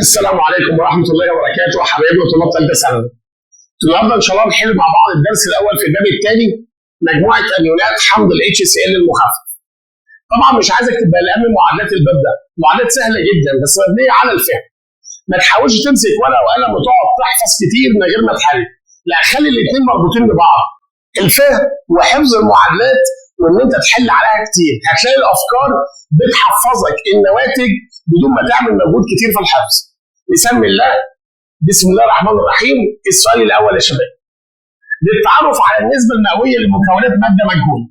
السلام عليكم ورحمة الله وبركاته حبايبنا طلاب ثالثة ثانوي. النهارده إن شاء الله نحل مع بعض الدرس الأول في الباب الثاني مجموعة أنيونات حمض ال HCl المخفف. طبعا مش عايزك تبقى قلقان من معادلات الباب ده، معادلات سهلة جدا بس مبنية على الفهم. ما تحاولش تمسك ورقة وقلم وتقعد تحفظ كتير من غير ما تحل، لا خلي الاثنين مربوطين ببعض. الفهم وحفظ المعادلات وإن أنت تحل عليها كتير، هتلاقي الأفكار بتحفظك النواتج بدون ما تعمل مجهود كتير في الحفظ. نسمي الله. بسم الله الرحمن الرحيم. السؤال الاول يا شباب للتعرف على النسبه المئويه لمكونات ماده مجهوله.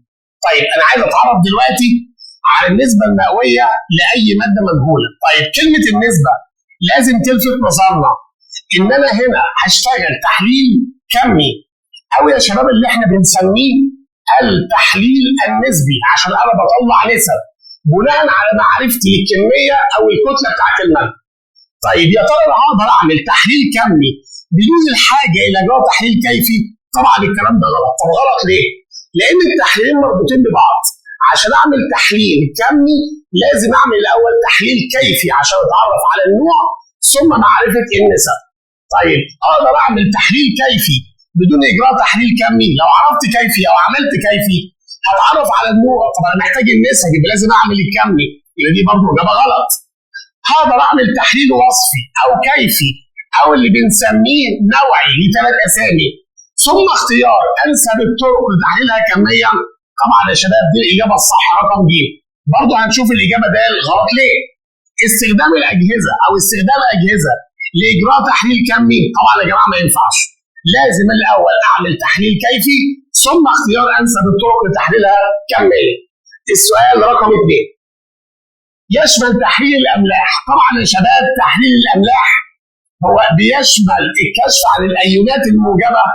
طيب انا عايز اتعرف دلوقتي على النسبه المئويه لاي ماده مجهوله. طيب كلمه النسبه لازم تلفت نظرنا ان انا هنا هشتغل تحليل كمي او يا شباب اللي احنا بنسميه التحليل النسبي، عشان انا بطلع نسب بناء على معرفتي للكميه او الكتله بتاعت الماده. طيب يا ترى انا هقدر اعمل تحليل كمي بدون الحاجه الى اجراء تحليل كيفي؟ طبعا الكلام ده غلط. طب غلط ليه؟ لان التحليلين مربوطين ببعض. عشان اعمل تحليل كمي لازم اعمل الاول تحليل كيفي عشان اتعرف على النوع ثم معرفه النسب. طيب اقدر اعمل تحليل كيفي بدون اجراء تحليل كمي؟ لو عرفت كيفي او عملت كيفي هتعرف على النوع. طب انا محتاج النسب يبقى لازم اعمل الكمي، يبقى دي برضه اجابه غلط. هقدر اعمل تحليل وصفي او كيفي او اللي بنسميه نوعي لثلاث اسامي ثم اختيار انسب الطرق لتحليلها كميا. طبعا يا شباب دي الاجابه الصح رقم ج. برضه هنشوف الاجابه د غلط ليه؟ استخدام الاجهزه او استخدام اجهزه لاجراء تحليل كمي طبعا يا جماعه ما ينفعش. لازم الاول اعمل تحليل كيفي ثم اختيار انسب الطرق لتحليلها كميا. السؤال رقم 2 يشمل تحليل الاملاح. طبعا يا شباب تحليل الاملاح هو بيشمل الكشف عن الايونات الموجبه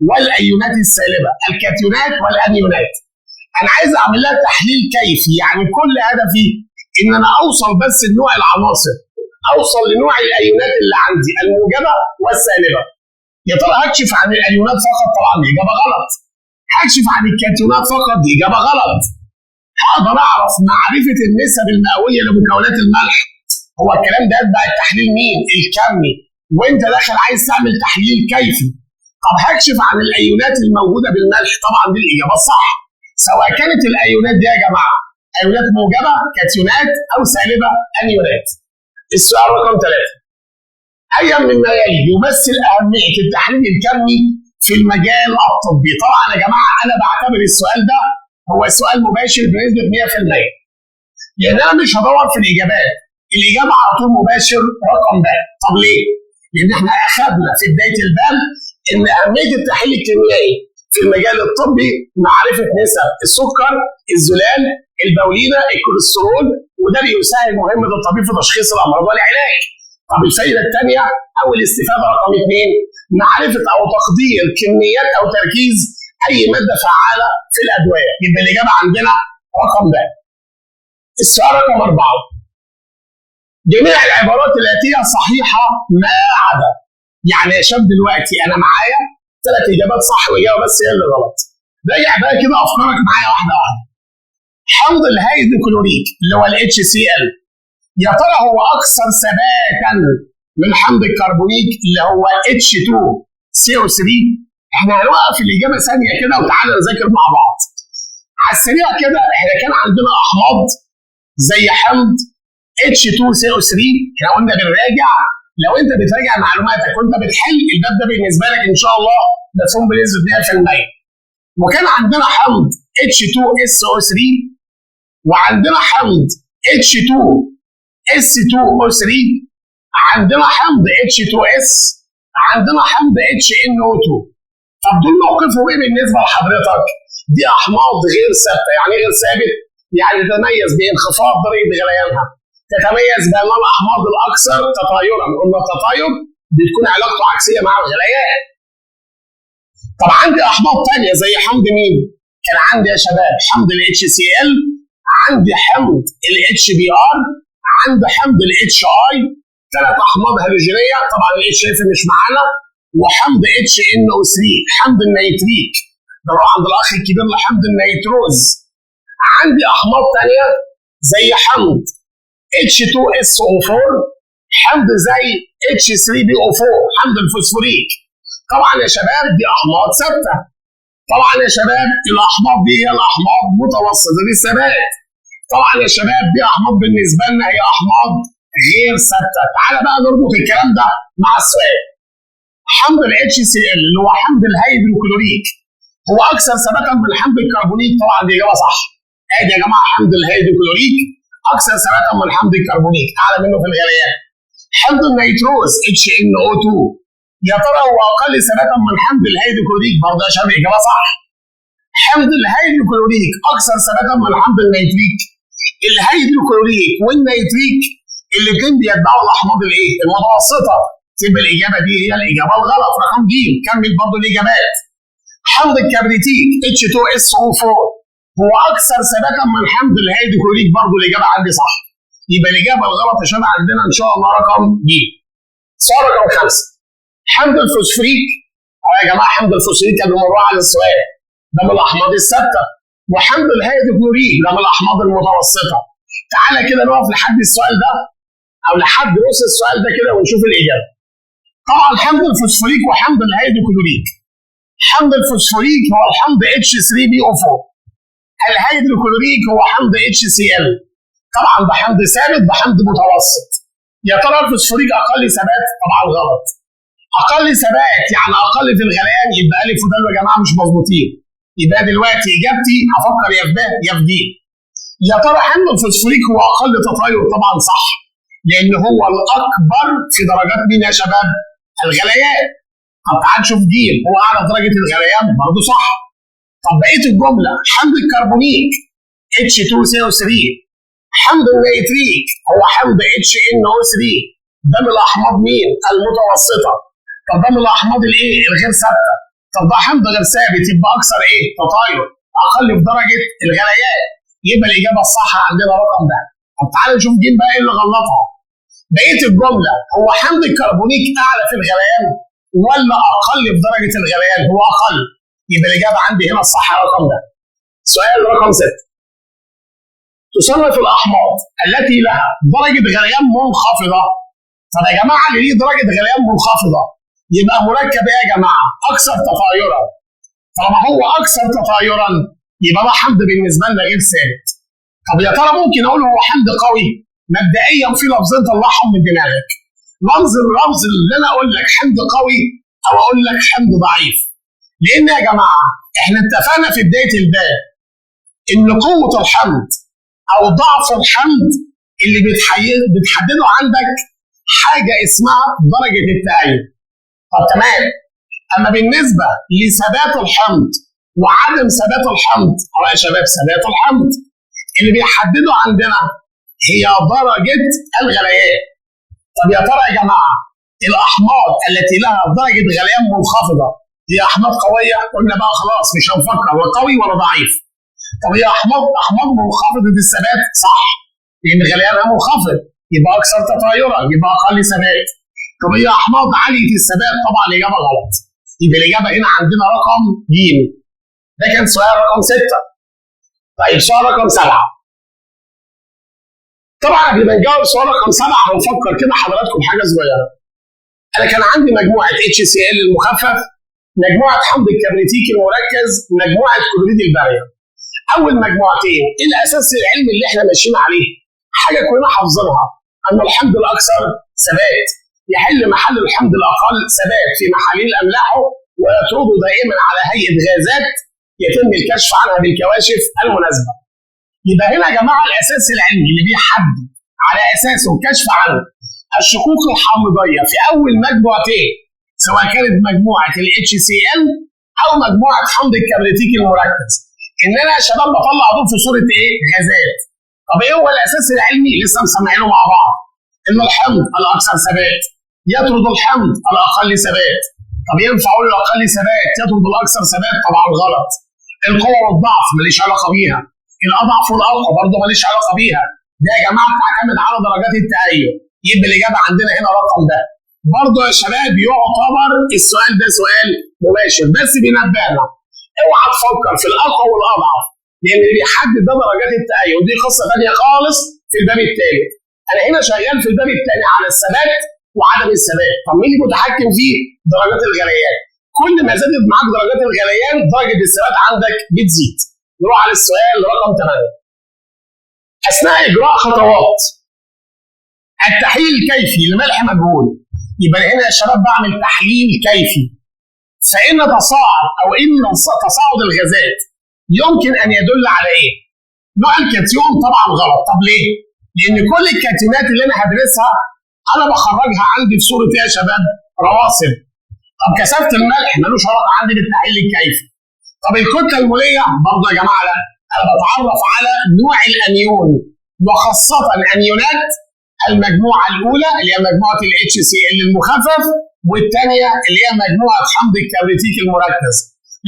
والايونات السالبه، الكاتيونات والانيونات. انا عايز اعمل لها تحليل كيفي، يعني كل هدفي ان انا اوصل بس لنوع العناصر، اوصل لنوع الايونات اللي عندي الموجبه والسالبه. يا ترى هكشف عن الايونات فقط؟ طبعا دي اجابه غلط. هكشف عن الكاتيونات فقط؟ دي اجابه غلط. هقدر اعرف معرفه النسب المئويه لمكونات الملح؟ هو الكلام ده يتبع التحليل مين؟ الكمي، وانت داخل عايز تعمل تحليل كيفي. طب هكشف عن الايونات الموجوده بالملح؟ طبعا دي الاجابه الصح. سواء كانت الايونات دي يا جماعه ايونات موجبه كاتيونات او سالبه انيونات. السؤال رقم 3 ايا مما يلي يمثل اهميه التحليل الكمي في المجال الطبي؟ طبعا يا جماعه انا بعتبر السؤال ده هو سؤال مباشر بنسبه 100%، لان انا مش هدور في الاجابات، الاجابه على طول مباشر رقم ب. طب ليه؟ لان احنا اخذنا في بدايه الباب ان اهميه التحليل الكيميائي في المجال الطبي معرفه نسب السكر، الزلال، البولينه، الكوليسترول، وده بيسهل مهمه الطبيب في تشخيص الامراض والعلاج. طب الفائده الثانيه او الاستفاده رقم 2 معرفه او تقدير كميات او تركيز اي ماده فعاله في الادويه. يبقى الاجابه عندنا رقم ب. السؤال رقم 4 جميع العبارات الاتيه صحيحه ما عدا. يعني يا شباب دلوقتي انا معايا 3 اجابات صح واجابه بس هي اللي غلط. راجع بقى كده افكارك معايا واحده واحده. حمض الهيدروكلوريك اللي هو ال HCl يا ترى هو اكثر ثباتا من حمض الكربونيك اللي هو H2CO3؟ احنا هنوقف الاجابه ثانيه كده وتعالى نذاكر مع بعض. على السريع كده احنا كان عندنا احماض زي حمض H2CO3. احنا قلنا بنراجع، لو انت بتراجع معلوماتك وانت بتحل الباب ده بالنسبه لك ان شاء الله مفهوم بنسبه 100%. وكان عندنا حمض H2SO3 وعندنا حمض H2S2O3، عندنا حمض H2S، عندنا حمض HNO2. طب دول موقفهم ايه بالنسبه لحضرتك؟ دي احماض غير ثابته. يعني ايه غير ثابت؟ يعني تتميز بانخفاض درجه غليانها، تتميز بانها الاحماض الاكثر تطايرا. قلنا التطاير بتكون علاقته عكسيه مع الغليان. طب عندي احماض ثانيه زي حمض مين؟ كان عندي يا شباب حمض ال HCl، عندي حمض ال HBr، عندي حمض ال HI، 3 احماض هيدروجينيه. طبعا ال HF مش معانا، وحمض HNO3 حمض النيتريك، نروح عند الاخ الكبير لحمض النيتروز. عندي احماض ثانيه زي حمض H2SO4، حمض زي H3PO4 حمض الفوسفوريك. طبعا يا شباب دي احماض ثابته. طبعا يا شباب الاحماض دي هي الاحماض متوسطه الثبات. طبعا يا شباب دي احماض بالنسبه لنا هي احماض غير ثابته. تعالى بقى نربط الكلام ده مع السؤال. حمض ال HCl اللي هو حمض الهيدروكلوريك هو اكثر ثباتا من حمض الكربونيك. طبعا دي اجابه صح. ادي يا جماعه حمض الهيدروكلوريك اكثر ثباتا من حمض الكربونيك، اعلى منه في الغليان. حمض النيتروز HNO2 يا ترى هو اقل ثباتا من حمض الهيدروكلوريك؟ برضه يا شباب اجابه صح. حمض الهيدروكلوريك اكثر ثباتا من حمض النيتريك. الهيدروكلوريك والنيتريك الاثنين بيتبعوا الاحماض الايه؟ المتوسطه. تبقى الاجابه دي هي الاجابه الغلط رقم ج. كمل برضه الاجابات. حمض الكبريتيك H2SO4 هو اكثر ثباتا من حمض الهيدروكلوريك. برضه الاجابه عندي صح. يبقى الاجابه الغلط يا شباب عندنا ان شاء الله رقم ج. سؤال رقم 5. حمض الفوسفوريك يا جماعه حمض الفوسفوريك قبل ما نروح على السؤال ده من الاحماض الثابته، وحمض الهيدروكلوريك ده من الاحماض المتوسطه. تعالى كده نقف لحد السؤال ده او لحد نص السؤال ده كده ونشوف الاجابه. طبعا حمض الفوسفوريك وحمض الهيدروكلوريك. حمض الفوسفوريك هو الحمض H3PO4. الهيدروكلوريك هو حمض HCl. طبعا ده حمض ثابت ده حمض متوسط. يا ترى الفوسفوريك اقل ثبات؟ طبعا غلط. اقل ثبات يعني اقل في الغليان، يبقى الف ودال يا جماعه مش مظبوطين. يبقى دلوقتي اجابتي هفكر يا في ب يا في ج. يا ترى حمض الفوسفوريك هو اقل تطاير؟ طبعا صح، لان هو الاكبر في درجات مين يا شباب؟ الغليان. طب تعال نشوف ج، هو اعلى درجه الغليان؟ برضه صح. طب بقيه الجمله حمض الكربونيك H2CO3. حمض النيتريك هو حمض HNO3 ده من الاحماض مين؟ المتوسطه. طب ده من الاحماض الايه؟ الغير ثابته. طب ده حمض غير ثابت يبقى اكثر ايه؟ تطاير، اقل في درجه الغليان. يبقى الاجابه الصح عندنا رقم ده. طب تعالى نشوف ج بقى ايه اللي غلطها. بقيه الجمله هو حمض الكربونيك اعلى في الغليان ولا اقل في درجه الغليان؟ هو اقل. يبقى الاجابه عندي هنا الصح رقم ده. سؤال رقم 6. تصنف الاحماض التي لها درجه غليان منخفضه. طب يا جماعه اللي ليه درجه غليان منخفضه يبقى مركب ايه يا جماعه؟ اكثر تطايرا. طالما هو اكثر تطايرا يبقى ده حمض بالنسبه لنا غير ثابت. طب يا ترى ممكن اقول هو حمض قوي؟ مبدئيا في لفظين طلعهم من دماغك. الرمز اللي انا اقول لك حمض قوي او اقول لك حمض ضعيف. لان يا جماعه احنا اتفقنا في بدايه الباب ان قوه الحمض او ضعف الحمض اللي بتحدده عندك حاجه اسمها درجه التأيد. طب تمام. اما بالنسبه لثبات الحمض وعدم ثبات الحمض او يا شباب ثبات الحمض اللي بيحدده عندنا هي درجه الغليان. طب يا ترى يا جماعه الاحماض التي لها درجه غليان منخفضه هي احماض قويه؟ قلنا بقى خلاص مش هنفكر لا قوي ولا ضعيف. طب هي احماض منخفضه الثبات؟ صح، لان غليانها منخفض يبقى اكثر تطايرا يبقى اقل ثبات. طب هي احماض عاليه الثبات؟ طبعا الاجابه غلط. يبقى الاجابه هنا عندنا رقم ج. ده كان سؤال رقم 6. طيب سؤال رقم 7. طبعا قبل ما نجاوب سؤال رقم 7 هنفكر كده حضراتكم حاجه صغيره. انا كان عندي مجموعه HCl المخفف، مجموعه حمض الكبريتيك المركز، مجموعه كلوريد الباريوم. اول مجموعتين ايه الاساس العلمي اللي احنا ماشيين عليه؟ حاجه كلنا حافظينها ان الحمض الاكثر ثبات يحل محل الحمض الاقل ثبات في محاليل املاحه ويطرده دائما على هيئه غازات يتم الكشف عنها بالكواشف المناسبه. يبقى هنا يا جماعه الاساس العلمي اللي بيحدد على اساسه الكشف عن الشقوق الحامضيه في اول مجموعتين سواء كانت مجموعه ال HCl او مجموعه حمض الكبريتيك المركز ان انا يا شباب بطلع دول في صوره ايه؟ غازات. طب ايه هو الاساس العلمي؟ لسه مسمعينه مع بعض ان الحمض الاكثر ثبات يطرد الحمض الاقل ثبات. طب ينفع اقول الاقل ثبات يطرد الاكثر ثبات؟ طبعا غلط. القوه والضعف ماليش علاقه بيها. الاضعف والاقوى برضه ماليش علاقه بيها. ده يا جماعه بتعتمد على درجات التأيد. يبقى الاجابه عندنا هنا رقم ده. برضه يا شباب يعتبر السؤال ده سؤال مباشر بس بينبهنا اوعى تفكر في الاقوى والاضعف لان اللي بيحدد ده درجات التأيد ودي قصه ثانيه خالص في الباب الثالث. انا هنا شغال في الباب الثاني على الثبات وعدم الثبات. طب مين اللي متحكم فيه؟ درجات الغليان. كل ما زادت معاك درجات الغليان درجه الثبات عندك بتزيد. نروح على السؤال رقم 8. اثناء اجراء خطوات التحليل الكيفي لملح مجهول، يبقى هنا يا شباب بعمل تحليل كيفي، فإن تصاعد أو إن تصاعد الغازات يمكن أن يدل على إيه؟ نوع الكاتيون طبعا غلط. طب ليه؟ لأن كل الكاتيونات اللي أنا هدرسها أنا بخرجها عندي في صورة إيه يا شباب؟ رواسب. طب كثافة الملح ملوش علاقة عندي بالتحليل الكيفي. طب الكتلة المولية برضه يا جماعة لا، أنا بتعرف على نوع الأنيون وخاصة أنيونات المجموعة الأولى اللي هي مجموعة ال HCl المخفف، والثانية اللي هي مجموعة حمض الكبريتيك المركز.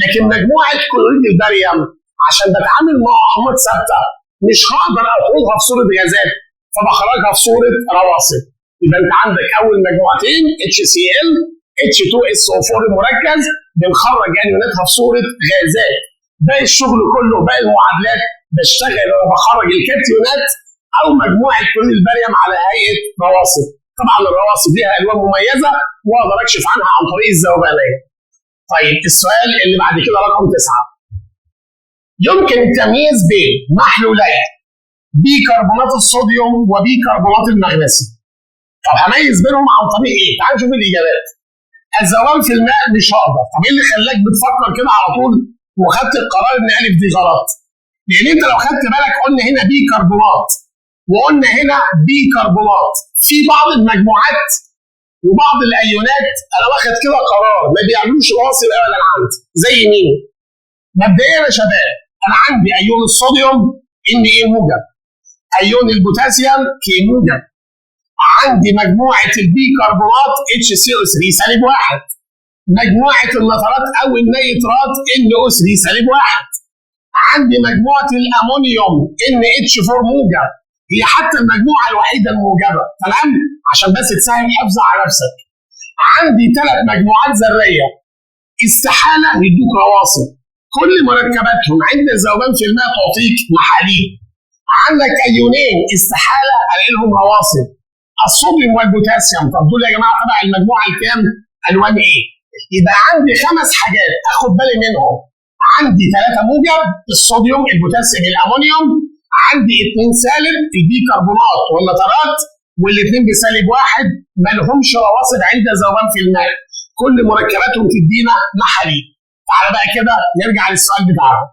لكن مجموعة كلوريد الباريوم عشان بتعامل مع أحماض ثابتة مش هقدر أخرجها في صورة غازات، فبخرجها في صورة رواسب. يبقى أنت عندك أول مجموعتين HCl H2SO4 المركز بنخرج أنيوناتها في صورة غازات. باقي الشغل كله باقي المعادلات بشتغل وأنا بخرج الكاتيونات أو مجموعة كلوريد الباريوم على هيئة رواسب. طبعا الرواسب ليها ألوان مميزة وأقدر أكشف عنها عن طريق الذوبانية. طيب السؤال اللي بعد كده رقم 9. يمكن التمييز بين محلولين بيكربونات الصوديوم وبيكربونات المغنيسيوم. طب هميز بينهم عن طريق ايه؟ تعال نشوف الاجابات. الذوبان في الماء مش هقدر. طب ايه اللي خلاك بتفكر كده على طول وخدت القرار ان الف دي غلط؟ لان انت لو خدت بالك قلنا هنا بيكربونات وقلنا هنا بيكربونات، في بعض المجموعات وبعض الايونات انا واخد كده قرار ما بيعملوش رواسب ابدا عندي. زي مين؟ مبدئيا يا شباب انا عندي ايون الصوديوم Na موجب، ايون البوتاسيوم K موجب، عندي مجموعه البيكربونات HCO3 سالب 1، مجموعه النترات او النيترات NO3 سالب 1، عندي مجموعه الامونيوم NH4 موجب، هي حتى المجموعه الوحيده الموجبه. تمام؟ عشان بس تسهل الحفظ على نفسك. عندي 3 مجموعات ذريه استحاله يدوك رواسب، كل مركباتهم عند الذوبان في الماء تعطيك محاليل. عندك ايونين استحاله الاقي لهم رواسب، الصوديوم والبوتاسيوم. طب دول يا جماعه تبع المجموعه الكام؟ الوان ايه؟ يبقى عندي 5 حاجات اخد بالي منهم. عندي 3 موجب الصوديوم البوتاسيوم الامونيوم، عندي 2 سالب البيكربونات والنترات، والاثنين بسالب 1 ما لهمش رواسب عند الذوبان في الماء، كل مركباتهم تدينا محاليل. تعالى بقى كده نرجع للسؤال بتاعنا.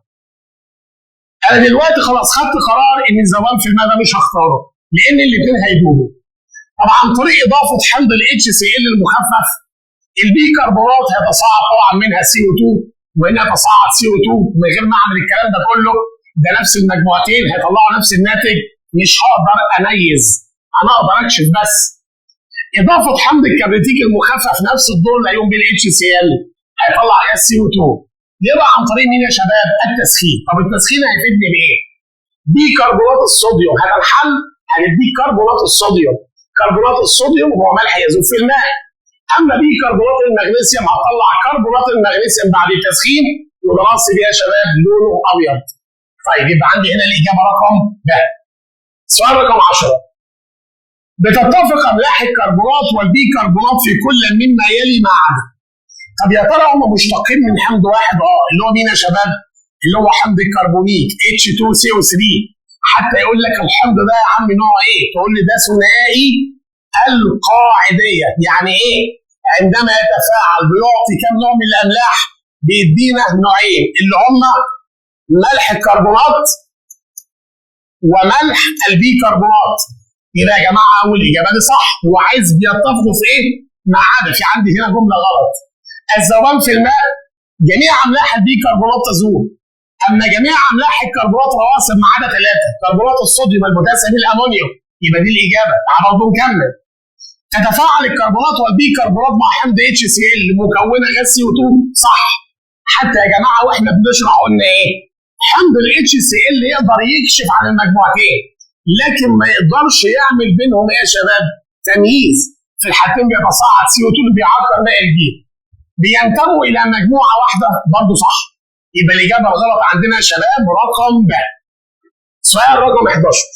انا دلوقتي خلاص خدت قرار ان الذوبان في الماء ده مش هختاره لان الاثنين هيدوبوا. طب عن طريق اضافه حمض ال HCl المخفف البيكربونات هيتصاعد طبعا منها CO2 وهنا يتصاعد CO2 من غير ما اعمل الكلام ده كله، ده نفس المجموعتين هيطلعوا نفس الناتج، مش هقدر اميز، انا اقدر اكشف بس. اضافه حمض الكبريتيك المخفف نفس الدور اللي هيقوم بيه ال HCl هيطلع غاز CO2. يبقى عن طريق مين يا شباب؟ التسخين. طب التسخين هيفيدني بايه؟ بيكربونات الصوديوم هذا الحل هنديك كربونات الصوديوم. كربونات الصوديوم هو ملح يذوب في الماء. اما بيكربونات المغنيسيوم هتطلع كربونات المغنيسيوم بعد التسخين وده راسب يا شباب لونه ابيض. طيب يبقى عندي هنا الاجابه رقم ب. سؤال رقم 10. بتتفق املاح الكربونات والبيكربونات في كل مما يلي ما عدا. طب يا ترى هم مشتقين من حمض واحد؟ اللي هو مين يا شباب؟ اللي هو حمض الكربونيك H2CO3. حتى يقول لك الحمض ده يا عم نوع ايه؟ تقول لي ده ثنائي القاعديه. يعني ايه؟ عندما يتفاعل بيعطي كم نوع من الاملاح؟ بيدينا نوعين اللي هم ملح الكربونات وملح البيكربونات. يبقى يا جماعه اول اجابه دي صح، وعايز بيتفقوا في ايه؟ ما عدا في عندي هنا جمله غلط. الذوبان في الماء جميع املاح البيكربونات تذوب، اما جميع املاح الكربونات رواسب ما عدا 3 كربونات الصوديوم البوتاسيوم الامونيوم. يبقى دي الاجابه. تعال برضه نكمل. تتفاعل الكربونات والبيكربونات مع حمض HCl مكونه غاز CO2 صح. حتى يا جماعه واحنا بنشرح قلنا ايه؟ حمض ال HCl يقدر يكشف عن المجموعتين لكن ما يقدرش يعمل بينهم ايه يا شباب؟ تمييز. في الحالتين بيتصاعد CO2 اللي بيعكر باقي الجيل. بينتموا الى مجموعه واحده برضه صح. يبقى الاجابه الغلط عندنا يا شباب رقم ب. سؤال رقم 11.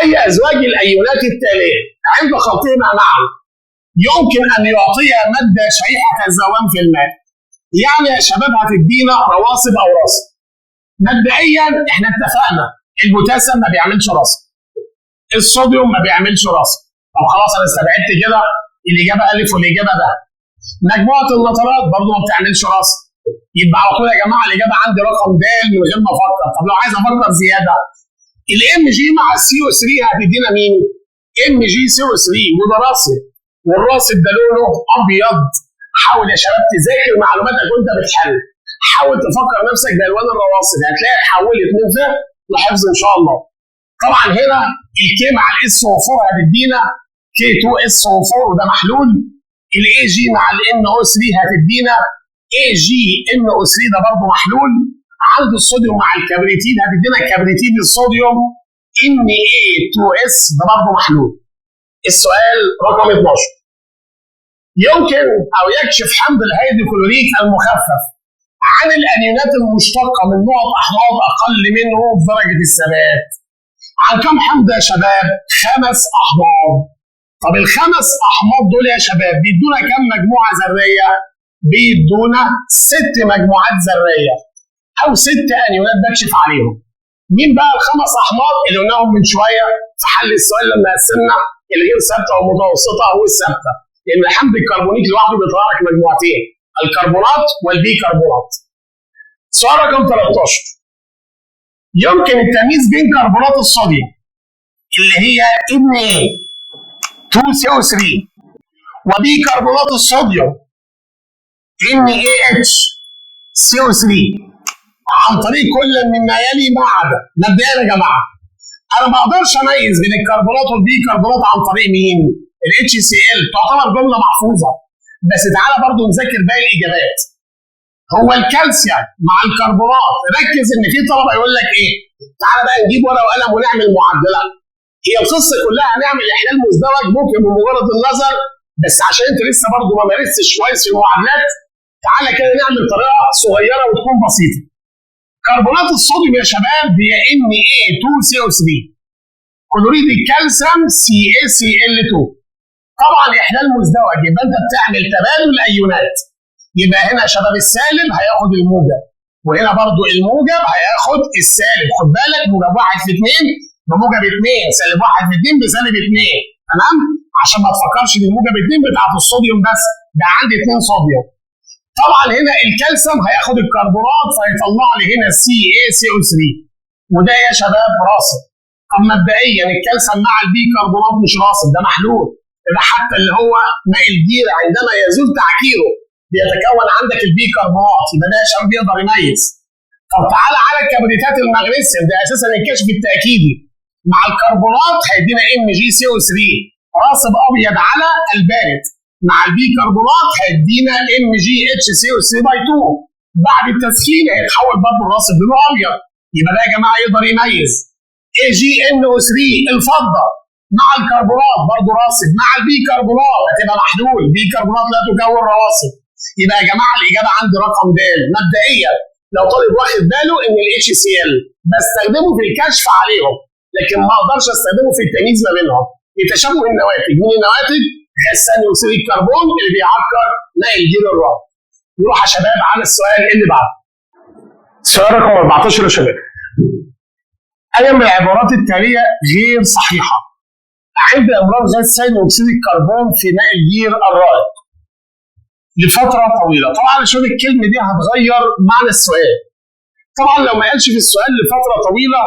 أي أزواج الأيونات التالية عند خلطهما معا يمكن أن يعطي مادة شريحة الذوبان في الماء. يعني يا شباب هتدينا رواسب أو راسب. مبدئيا احنا اتفقنا البوتاسيوم ما بيعملش راسب، الصوديوم ما بيعملش راسب. طب خلاص انا استبعدت كده الاجابه الف والاجابه ب. مجموعه النترات برضه ما بتعملش راسب، يبقى على طول يا جماعه الاجابه عندي رقم د من غير ما افكر. طب لو عايز افكر زياده، الام جي مع السي او 3 هتدينا مين؟ ام جي سي او 3 وده راسب، والراسب ده لونه ابيض. حاول يا شباب تذاكر معلوماتك وانت بتحل، حاول تفكر نفسك بالوان الرواسب، هتلاقي اتحولت من فهم لحفظ ان شاء الله. طبعا هنا الكي مع الاس او 4 هتدينا كي 2 اس او 4 وده محلول. الاي جي مع الان او 3 هتدينا اي جي ان او 3 ده برضه محلول. عند الصوديوم مع الكبريتين هتدينا كبريتين الصوديوم ان اي 2 اس ده برضه محلول. السؤال رقم 12، يمكن او يكشف حمض الهيدروكلوريك المخفف عن الانيونات المشتقه من نوع احماض اقل منه بدرجه الثبات. عن كم حمض يا شباب؟ 5 احماض. طب ال5 احماض دول يا شباب بيدونا كم مجموعه ذريه؟ بيدونا 6 مجموعات ذريه او 6 انيونات بكشف عليهم. مين بقى ال5 احماض اللي قلناهم من شويه في حل السؤال لما قسمنا الغير ثابته والمتوسطه والثابته؟ لان الحمض الكربونيك لوحده بيتحرك مجموعتين، الكربونات والبيكربونات. سؤال رقم 13، يمكن التمييز بين كربونات الصوديوم اللي هي Na2CO3 وبيكربونات الصوديوم NaHCO3 عن طريق كل مما يلي ما عدا. مبدئيا يا جماعه انا ما اقدرش اميز بين الكربونات والبيكربونات عن طريق مين؟ HCl تعتبر جمله محفوظه، بس تعالى برضو نذاكر باقي الاجابات. هو الكالسيوم مع الكربونات، ركز ان في طلبه يقول لك ايه؟ تعالى بقى نجيب ورقه وقلم ونعمل معادله. هي القصه كلها هنعمل احلال مزدوج ممكن بمجرد النظر، بس عشان انت لسه برضو ما مارستش كويس في المعادلات، تعالى كده نعمل طريقه صغيره وتكون بسيطه. كربونات الصوديوم يا شباب هي Na2CO3، كلوريد الكالسيوم CaCl2. طبعا احلال مزدوج يبقى انت بتعمل تبادل ايونات، يبقى هنا يا شباب السالب هياخد الموجب وهنا برضو الموجب هياخد السالب. خد بالك موجب 1 في 2 بموجب 2 سالب 1 في 2 بسالب 2، تمام؟ عشان ما تفكرش ان الموجب 2 بتاعت الصوديوم بس، ده عندي 2 صوديوم. طبعا هنا الكالسيوم هياخد الكربونات فيطلع لي هنا CaCO3 وده يا شباب راسب. طب مبدئيا الكالسيوم مع البيكربونات مش راسب، ده محلول. ده حتى اللي هو ماء الجير عندما يزول تعكيره بيتكون عندك البيكربونات، يبقى ده عشان بيقدر يميز. طب تعالى على الكبريتات المغنيسيوم، ده اساسا الكشف التاكيدي مع الكربونات هيدينا MgCO3 راسب ابيض على البارد، مع البيكربونات هيدينا MgHCO3/2. بعد التسخين هيتحول برضه الراسب لونه ابيض، يبقى ده يا جماعه يقدر يميز. AgNO3 الفضه مع الكربونات برضه راسب، مع البيكربونات هتبقى محلول، بيكربونات لا تكون رواسب. يبقى يا جماعه الاجابه عندي رقم د. مبدئيا لو طالب واخد باله ان الHCl بستخدمه في الكشف عليهم، لكن ما اقدرش استخدمه في التمييز ما بينهم. لتشابه النواتج، من النواتج غاز ثاني اكسيد الكربون اللي بيعكر ماء الجير الرابع. نروح يا شباب على السؤال اللي بعده. السؤال رقم 14 يا شباب، أي من العبارات التالية غير صحيحة عند إمرار غاز ثاني أكسيد الكربون في ماء الجير الرائق لفترة طويلة؟ طبعا عشان الكلمة دي هتغير معنى السؤال. طبعا لو ما قالش في السؤال لفترة طويلة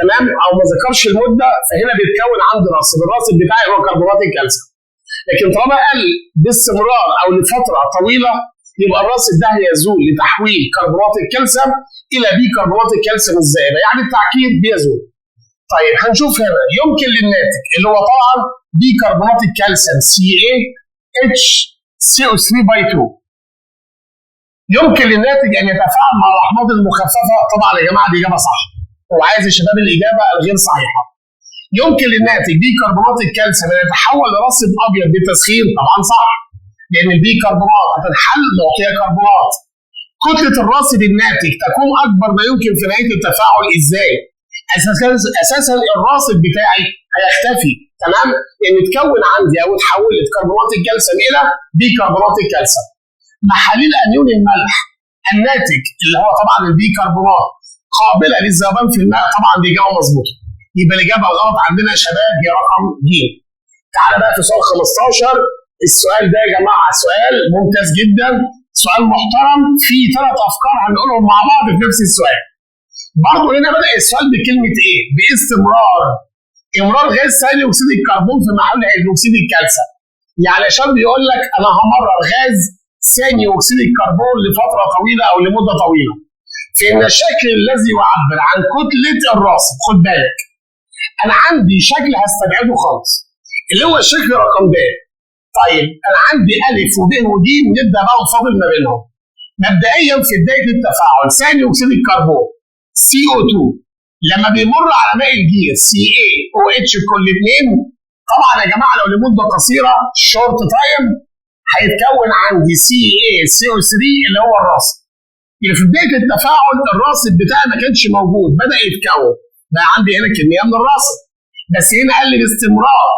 تمام أو ما ذكرش المدة، فهنا بيتكون عندي راسب، الراسب بتاعي هو كربونات الكالسيوم. لكن طالما قال باستمرار أو لفترة طويلة، يبقى الراسب ده هيزول لتحويل كربونات الكالسيوم إلى بيكربونات الكالسيوم الزائبة، يعني التعكير بيزول. طيب هنشوف هنا يمكن للناتج اللي هو طبعا بيكربونات الكالسيوم CaHCO3/2 يمكن للناتج ان يتفاعل مع الاحماض المخففه. طبعا يا جماعه دي اجابه صح، هو عايز يا شباب الاجابه الغير صحيحه. يمكن للناتج بيكربونات الكالسيوم ان يتحول لراسب ابيض بالتسخين. طبعا صح، لان البيكربونات هتنحل معطيه كربونات. كتله الراسب الناتج تكون اكبر ما يمكن في نهايه التفاعل. ازاي؟ اساسا الراصد بتاعي هيختفي، تمام؟ ان تكون عندي او تحولت كربونات الكالسيوم الى بيكربونات الكالسيوم. محاليل انيون الملح الناتج اللي هو طبعا البيكربونات قابله للذوبان في الماء، طبعا دي اجابه مظبوطه. يبقى الاجابه الغلط عندنا يا شباب هي رقم ج. تعالى بقى في سؤال 15. السؤال ده يا جماعه سؤال ممتاز جدا، سؤال محترم، فيه 3 افكار هنقولهم مع بعض في نفس السؤال. برضه هنا بدأ السؤال بكلمه ايه؟ باستمرار امرار غاز ثاني اكسيد الكربون في محلول هيدروكسيد الكالسيوم. يعني عشان بيقول لك انا همرر غاز ثاني اكسيد الكربون لفتره طويله او لمده طويله فان الشكل الذي يعبر عن كتله الراصد، خد بالك انا عندي شكل هستبعده خالص اللي هو الشكل رقم د. طيب انا عندي الف وب وج، نبدا بقى نفاضل ما بينهم. مبدئيا في بدايه التفاعل ثاني اكسيد الكربون CO2 لما بيمر على ماء الجير CaOH كل 2، طبعا يا جماعه لو لمده قصيره شورت تايم هيتكون عندي CaCO3 اللي هو الراصد. اللي في بدايه التفاعل الراصد بتاعي ما كانش موجود، بدا يتكون، بقى عندي هنا كميه من الراصد، بس هنا قال لي باستمرار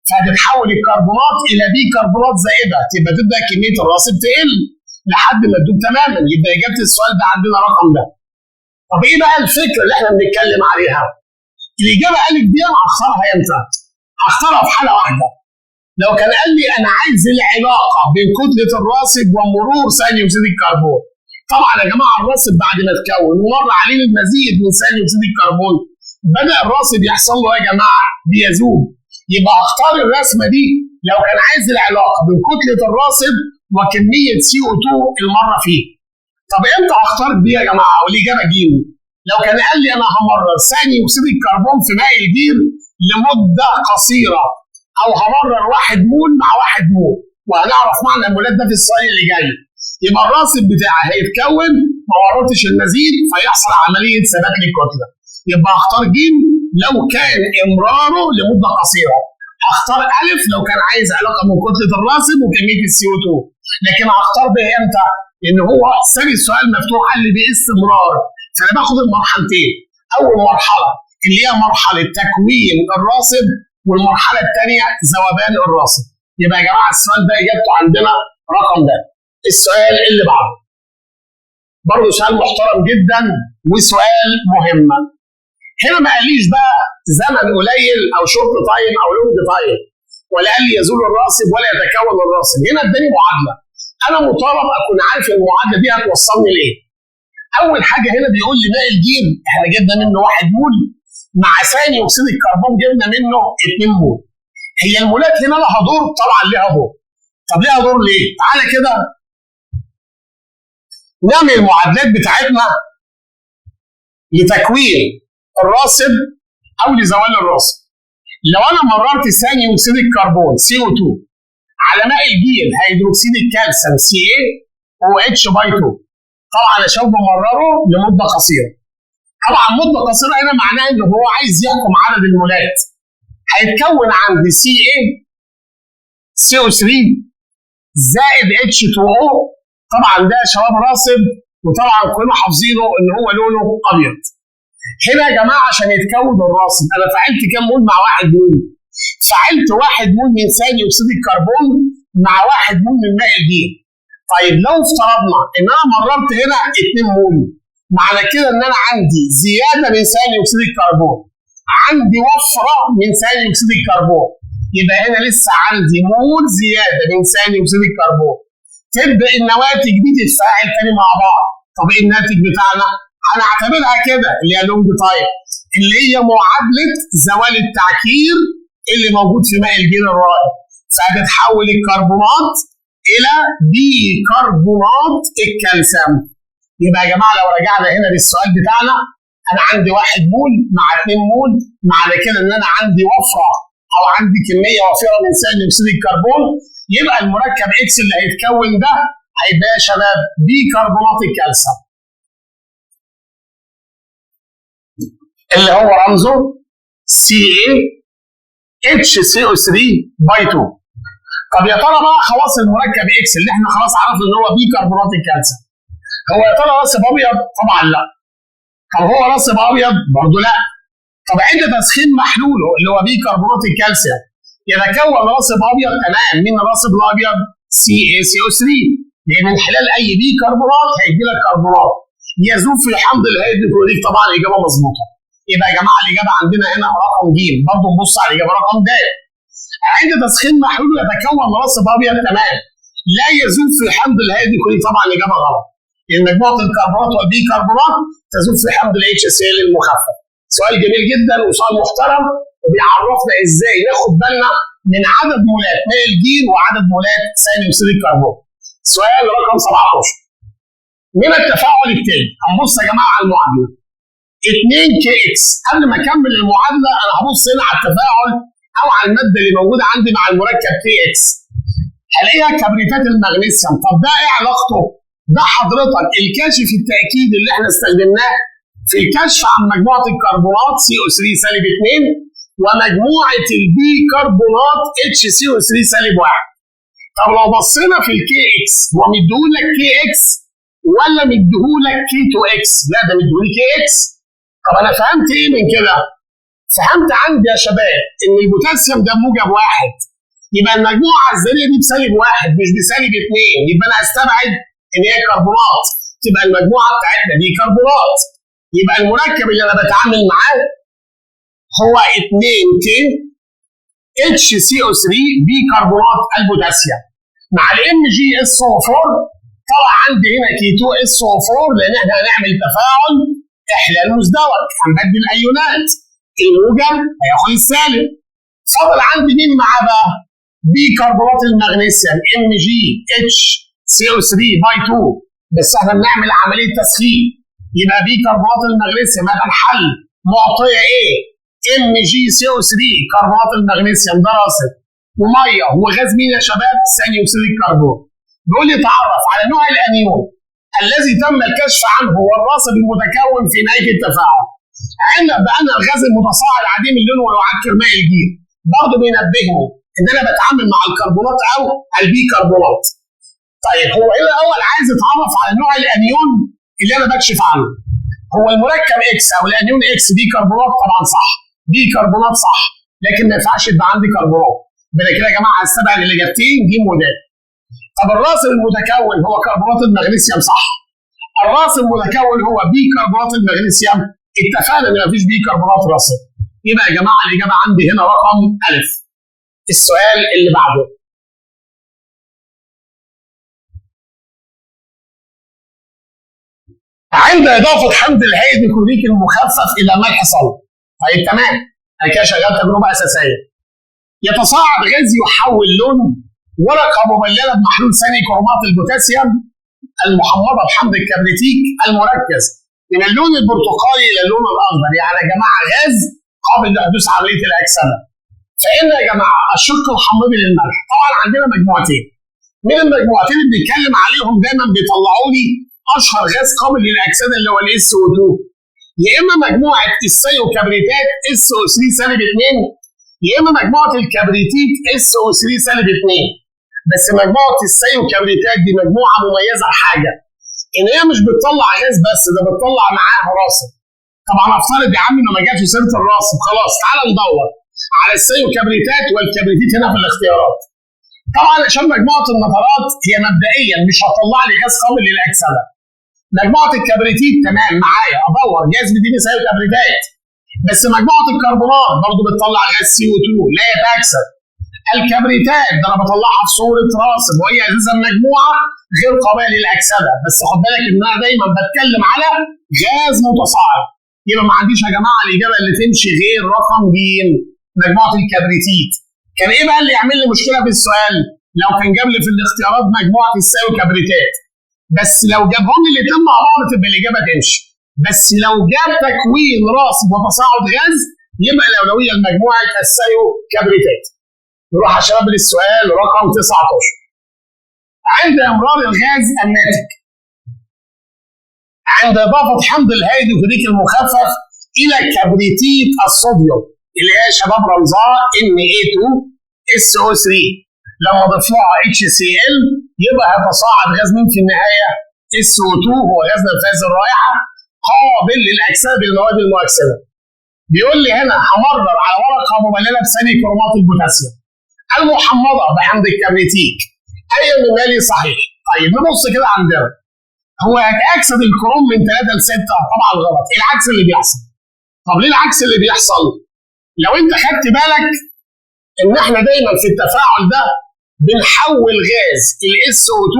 فهتتحول الكربونات الى بيكربونات زائده، تبقى تبدا كميه الراصد تقل لحد ما تدوب تماما. يبقى اجابه السؤال ده عندنا رقم ده. طب ايه بقى الفكره اللي احنا بنتكلم عليها؟ الاجابه الف دي انا هختارها امتى؟ هختارها في حاله واحده. لو كان قال لي انا عايز العلاقه بين كتله الراصد ومرور ثاني اكسيد الكربون. طبعا يا جماعه الراصد بعد ما اتكون ومر عليه المزيد من ثاني اكسيد الكربون بدا الراصد يحصل له يا جماعه بيذوب. يبقى هختار الرسمه دي لو كان عايز العلاقه بين كتله الراصد وكميه CO2 المره فيه. طب امتى هختار دي يا جماعه؟ والاجابه ج. لو كان قال لي انا همرر ثاني اكسيد الكربون في ماء الجير لمده قصيره، او همرر 1 مول مع 1 مول، وهنعرف معنى المولات ده في السؤال اللي جاي. يبقى الراصد بتاعي هيتكون ما ورطش المزيد فيحصل عمليه ثبات للكتله. يبقى هختار ج لو كان امراره لمده قصيره. هختار الف لو كان عايز علاقه من كتله الراصد وكميه CO2. لكن هختار ب امتى؟ لان هو ساب السؤال مفتوح قال لي باستمرار، فانا باخد المرحلتين. اول مرحله اللي هي مرحله تكوين الراصد، والمرحله الثانيه ذوبان الراصد. يبقى يا جماعه السؤال ده اجابته عندنا رقم ده. السؤال اللي بعده برضه سؤال محترم جدا وسؤال مهم. هنا ما قاليش بقى زمن قليل او شورت تايم او لونج تايم، ولا قال لي يزول الراصد ولا يتكون الراصد. هنا اداني معادله، انا مطالب اكون عارف المعادله دي هتوصلني لايه. اول حاجه هنا بيقول لي ماء الجير احنا جبنا منه 1 مول مع ثاني اكسيد الكربون جبنا منه 2 مول. هي المولات هنا لها دور؟ طبعا لها دور. طب لها دور ليه؟ تعالى كده نعمل المعادلات بتاعتنا لتكوين الراصد او لزوال الراصد. لو انا مررت ثاني اكسيد الكربون CO2 على ماء الجير هيدروكسيد الكالسيوم CaOH باي 2، طبعا عشان بمرره لمده قصيره. طبعا مده قصيره هنا معناها ان هو عايز يحكم عدد المولات. هيتكون عندي CO3 زائد H2O، طبعا ده شباب راصد وطبعا كلنا حافظينه ان هو لونه ابيض. هنا يا جماعه عشان يتكون الراصد انا فعلت كام مول مع 1 مول؟ فعلت 1 مول من ثاني اكسيد الكربون مع 1 مول من ماء الجير. طيب لو افترضنا ان انا مررت هنا 2 مول، معنى كده ان انا عندي زياده من ثاني اكسيد الكربون، عندي وفره من ثاني اكسيد الكربون، يبقى هنا لسه عندي مول زياده من ثاني اكسيد الكربون. تبدا النواتج دي تتفاعل تاني مع بعض. طب ايه الناتج بتاعنا؟ هنعتبرها كده اللي هي لونج تايم، اللي هي معادله زوال التعكير اللي موجود في ماء الجير الرائع، فهتتحول الكربونات الى بيكربونات الكالسيوم. يبقى يا جماعه لو رجعنا هنا للسؤال بتاعنا، انا عندي 1 مول مع 2 مول، معنى كده ان انا عندي وفره او عندي كميه وافره من ثاني اكسيد الكربون. يبقى المركب اكس اللي هيتكون ده هيبقى يا شباب بيكربونات الكالسيوم اللي هو رمزه CaHCO3 باي 2. طب يا ترى بقى خلاص المركب اكس اللي احنا خلاص عرفنا ان هو بيكربونات الكالسيوم، هو يا ترى راسب ابيض؟ طبعا لا. طب هو راسب ابيض؟ برضه لا. طب عند تسخين محلوله اللي هو بيكربونات الكالسيوم يتكون راسب ابيض. تمام. مين الراسب الابيض؟ CaCO3. لان من خلال اي بيكربونات هيدي لك كربونات يذوب في حمض الهيدروكلوريك. طبعا الاجابه مظبوطه. يبقى يا جماعه الاجابه عندنا هنا رقم ج. برضه نبص على الاجابه رقم د. عند تسخين محلول يتكون راسب ابيض. تمام. لا يذوب في حمض الهيدروكلوريك. طبعا الاجابه غلط. لان مجموعه الكربونات والبيكربونات تذوب في حمض الHCl المخفف. سؤال جميل جدا وسؤال محترم وبيعرفنا ازاي ناخد بالنا من عدد مولات ماء الجير وعدد مولات ثاني اكسيد الكربون. سؤال رقم 17 من التفاعل التالي. هنبص يا جماعه على المعادله 2KX. قبل ما اكمل المعادله انا هبص هنا على التفاعل او على الماده اللي موجوده عندي مع المركب KX. هلاقيها كبريتات المغنيسيوم. طب ده ايه علاقته؟ ده حضرتك الكاشف التاكيد اللي احنا استخدمناه في الكشف عن مجموعه الكربونات CO3 سالب 2 ومجموعه البيكربونات HCO3 سالب 1. طب لو بصينا في الKX هو مديهولك KX ولا مديهولك K2X؟ لا ده مديهولي KX. طب انا فهمت ايه من كده؟ فهمت عندي يا شباب ان البوتاسيوم ده موجب 1. يبقى المجموعه الذريه دي بسالب 1 مش بسالب 2. يبقى انا استبعد ان هي كربونات. تبقى المجموعه بتاعتنا دي كربونات. يبقى المركب اللي انا بتعامل معاه هو 2K HCO3 بيكربونات البوتاسيوم مع MgSO4. طلع عندي هنا K2SO4 لان احنا هنعمل تفاعل احلال مزدوج. هنبدل الايونات. الموجب هياخد السالب. فاضل عندي مين معاه بقى؟ بيكربونات المغنيسيوم MgHCO3 باي 2. بس احنا بنعمل عمليه تسخين. يبقى بيكربونات المغنيسيوم هيبقى الحل معطيه ايه؟ MgCO3 كربونات المغنيسيوم ده راسب وميه وغاز مين يا شباب؟ ثاني اكسيد الكربون. بيقول لي تعرف على نوع الانيون الذي تم الكشف عنه هو الراسب المتكون في نهايه التفاعل. عندنا بقى الغاز المتصاعد عديم اللون ويعكر ماء الجير. برضه بينبهني ان انا بتعامل مع الكربونات او البيكربونات. طيب هو ايه الاول عايز يتعرف على نوع الانيون اللي انا بكشف عنه. هو المركب اكس او الانيون اكس بيكربونات. طبعا صح. بيكربونات صح. لكن ما ينفعش يبقى عندي كربونات. يبقى كده يا جماعه هستبعد الاجابتين ج ود. طب الراسب المتكون هو كربونات المغنيسيوم. صح. الراسب المتكون هو بيكربونات المغنيسيوم. اتفقنا ان مفيش بيكربونات راسب. يبقى يا جماعه الاجابه عندي هنا رقم الف. السؤال اللي بعده عند اضافه حمض الهيدروكلوريك المخفف الى ملح صلب. طيب تمام. انا كده شغال تجربه اساسيه. يتصاعد غاز يحول لون ورقه مبلله بمحلول ثاني كرومات البوتاسيوم المحمضه بحمض الكبريتيك المركز من اللون البرتقالي الى اللون الاخضر. يعني يا جماعه غاز قابل لحدوث عمليه الاكسده. فان يا جماعه الشق الحامضي للملح. طبعا عندنا مجموعتين. من المجموعتين اللي بنتكلم عليهم دايما بيطلعوا لي اشهر غاز قابل للاكسده اللي هو الSO2. يا اما مجموعه الثيوكبريتات SO3 سالب 2 يا اما مجموعه الكبريتيك SO3 سالب 2. بس مجموعه الثيوكبريتات دي مجموعه مميزه بحاجه ان هي مش بتطلع غاز بس، ده بتطلع معاها راسب. طبعا افترض يا عم انه ما جاش سيره الراسب. خلاص تعال ندور على الثيوكبريتات والكبريتيت هنا في الاختيارات. طبعا عشان مجموعه النترات هي مبدئيا مش هتطلع لي غاز قابل للاكسده. مجموعه الكبريتيت تمام معايا ادور جاز بيديني ثيوكبريتات. بس مجموعه الكربونات برضه بتطلع غاز CO2 لا يتاكسد. الكبريتات ده انا بطلعها في صوره راسب وهي اساسا مجموعه غير قابله للاكسده. بس خد بالك ان انا دايما بتكلم على غاز متصاعد. يبقى ما عنديش يا جماعه الاجابه اللي تمشي غير رقم ج مجموعه الكبريتيت. كان ايه بقى اللي يعمل لي مشكله في السؤال؟ لو كان جاب لي في الاختيارات مجموعه الثيوكبريتات. بس لو جابهم لي الاثنين مع بعض تبقى الاجابه تمشي. بس لو جاب تكوين راسب وتصاعد غاز يبقى الاولويه لمجموعه الثيوكبريتات. نروح يا شباب للسؤال رقم 19. عند امرار الغاز الناتج عند اضافه حمض الهيدروكلوريك المخفف الى كبريتيت الصوديوم اللي هي شباب رمزها Na2SO3 لما اضيف لها HCl يبقى هيتصاعد غاز مين في النهايه؟ SO2 هو غاز نفاذ الرائحه قابل للاكسده بالمواد المؤكسده. بيقول لي هنا همرر على ورقه مبلله بثاني كرومات البوتاسيوم المحمضه بحمض الكبريتيك اي مالي صحيح. طيب نبص كده عندنا، هو هيتاكسد الكروم من 3 ل 6؟ طبعا غلط، ايه العكس اللي بيحصل؟ طب ليه العكس اللي بيحصل؟ لو انت خدت بالك ان احنا دايما في التفاعل ده بنحول غاز الSO2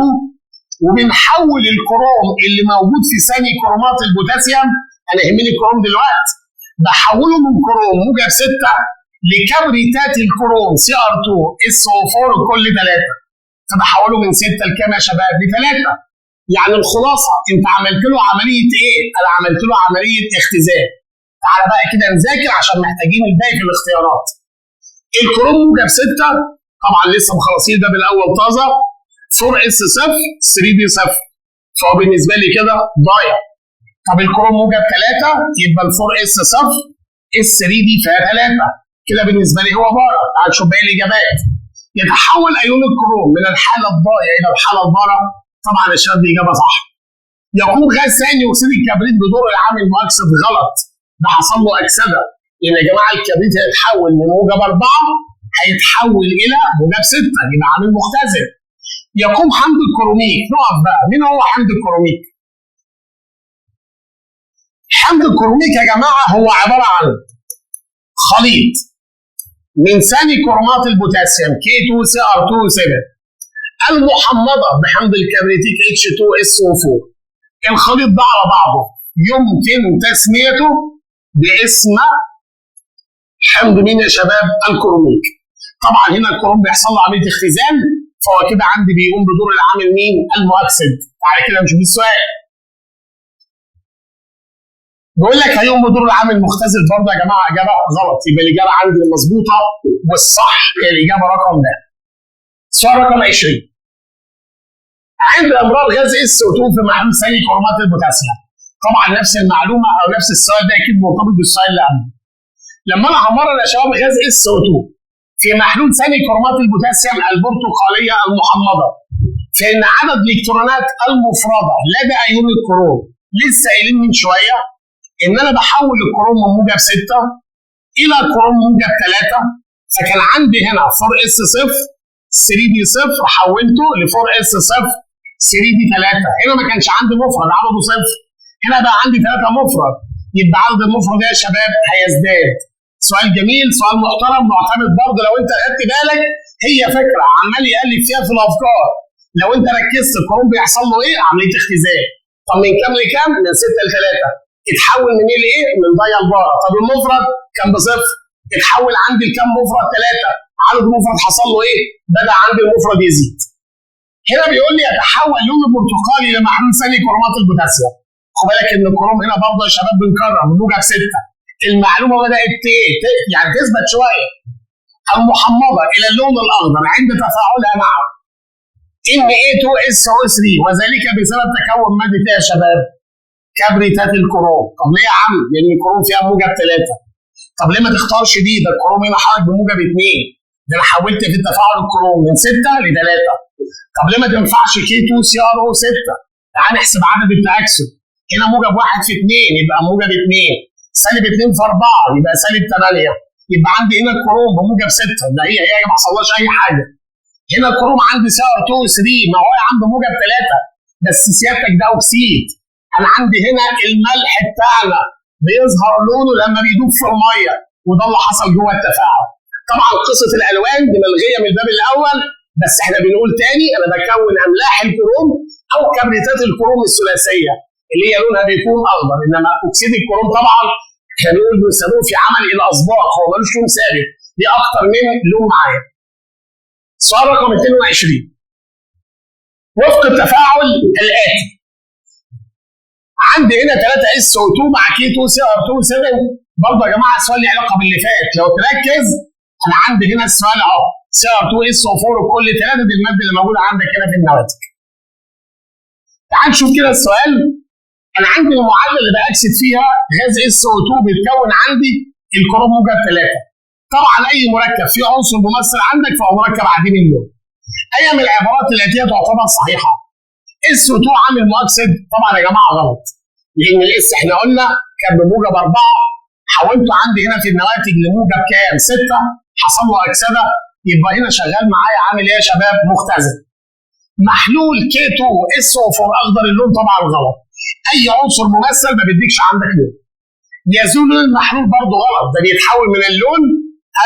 وبنحول الكروم اللي موجود في ثاني كرومات البوتاسيوم، انا يهمني الكروم دلوقتي، بحوله من كروم موجب 6 لكبريتات الكروم Cr2SO4 كل 3، فبحوله من 6 لكام يا شباب؟ ل3. يعني الخلاصه انت عملت له عمليه ايه؟ انا عملت له عمليه اختزال. تعالى بقى كده نذاكر عشان محتاجين الباقي في الاختيارات. الكروم موجب 6 طبعا لسه مخلصين ده بالاول طازه، 4S0 3D0، فهو بالنسبه لي كده ضايع. طب الكروم موجب 3 يبقى ال 4S0 ال3D فيها 3، كده بالنسبه لي هو بارة. تعال نشوف باقي الاجابات. يتحول ايون الكروم من الحاله الضايع الى الحاله البارة، طبعا الشباب دي اجابه صح. يقوم غاز ثاني اكسيد الكبريت بدور العامل المؤكسد، غلط، ده حصل له اكسده، لان يا جماعه الكبريت هيتحول من موجب 4 هيتحول الى موجب 6 يبقى عامل مختزل. يقوم حمض الكروميك، نقف بقى، مين هو حمض الكروميك؟ حمض الكروميك يا جماعه هو عباره عن خليط من ثاني كرومات البوتاسيوم K2Cr2O7 المحمضه بحمض الكبريتيك H2SO4. الخليط ده على بعضه يمكن تسميته باسم حمض مين يا شباب؟ الكروميك. طبعا هنا الكروم بيحصل له عمليه اختزال، فهو كده عندي بيقوم بدور العامل مين؟ المؤكسد. تعالى كده نشوف السؤال. بيقول لك هيقوم بدور العامل المختزل برضه يا جماعه اجابه غلط، يبقى الاجابه عندي المظبوطه والصح هي الاجابه رقم ده. سؤال رقم 20. عند امرار غاز SO2 في محلول ثاني كرومات البوتاسيوم. طبعا نفس المعلومه او نفس السؤال ده اكيد مرتبط بالسؤال اللي قبله. لما انا همرر يا شباب غاز SO2 في محلول ثاني كرومات البوتاسيوم البرتقاليه المحمضه، فان عدد الالكترونات المفرده لدى ايون الكروم، لسه قايلين من شويه ان انا بحول الكروم من موجب 6 الى كروم موجب 3، فكان عندي هنا 4S0 3D0 حولته ل 4S0 3D3. هنا ما كانش عندي مفرد عدده 0، هنا بقى عندي 3 مفرد، يبقى عدد المفرد يا شباب هيزداد. سؤال جميل، سؤال محترم، معتمد برضه لو انت خدت بالك، هي فكره عمال يقلب فيها في الافكار. لو انت ركزت الكروم بيحصل له ايه؟ عمليه اختزال. طب من كام لكام؟ من 6 ل 3. اتحول من ايه لايه؟ من ضيق لبارة. طب المفرد كان بصفر، اتحول عندي لكام مفرد؟ 3. عدد المفرد حصل له ايه؟ بدا عندي المفرد يزيد. هنا بيقول لي يتحول لون برتقالي لمحلول ثاني كرومات البوتاسيوم. خد بالك ان الكروم هنا برضه يا شباب بنكرر من موجب 6. المعلومه بدات يعني تثبت شويه. المحمضه الى اللون الاخضر عند تفاعلها مع Na2SO3 وذلك بسبب تكون ماده ايه يا شباب؟ كبريتات الكروم. طب ليه يا عم؟ لان الكروم فيها موجب 3. طب ليه ما تختارش دي؟ ده الكروم هنا حرك بموجب 2، ده انا حولت في التفاعل الكروم من 6 ل 3. طب ليه ما تنفعش K2Cr6؟ تعال نحسب عدد التأكسد. هنا موجب 1 في 2 يبقى موجب 2، سالب 2 في 4 يبقى سالب 8، يبقى عندي هنا الكروم بموجب 6، ده هي ما حصلهاش اي حاجه. هنا الكروم عندي Cr2O3 ما هو عنده موجب 3 بس سيادتك ده اكسيد. انا عندي هنا الملح بتاعنا بيظهر لونه لما بيدوب في الميه، وده اللي حصل جوه التفاعل. طبعا قصه الالوان دي ملغيه من الباب الاول، بس احنا بنقول تاني انا بكون املاح الكروم او كبريتات الكروم الثلاثيه اللي هي لونها بيكون اخضر، انما اكسيد الكروم طبعا كانوا بيستخدموه في عمل الاصباغ، هو ملوش لون ثابت، دي اكتر من لون معين. سؤال رقم 22. وفق التفاعل الاتي، عندي هنا 3SO2 مع K2Cr2O7. برضه يا جماعه السؤال له علاقه باللي فات، لو تركز انا عندي هنا السؤال اهو Cr2SO4 وكل 3 دي الماده اللي موجوده عندك هنا في النواتج. تعال نشوف كده السؤال. انا عندي المعادله اللي باكسد فيها غاز SO2 بيتكون عندي الكروم موجب 3. طبعا اي مركب فيه عنصر ممثل عندك فهو مركب عديم اللون. اي من العبارات الاتيه تعتبر صحيحه؟ SO2 عامل مؤكسد؟ طبعا يا جماعه غلط، لان الاس احنا قلنا كان بموجب 4 حولته عندي هنا في النواتج لموجب كام؟ 6، حصل له اكسده، يبقى هنا شغال معايا عامل ايه يا شباب؟ مختزل. محلول K2 SO4 اخضر اللون طبعا غلط. اي عنصر ممثل ما بيديكش عندك لون. يزول المحلول برضه غلط، ده بيتحول من اللون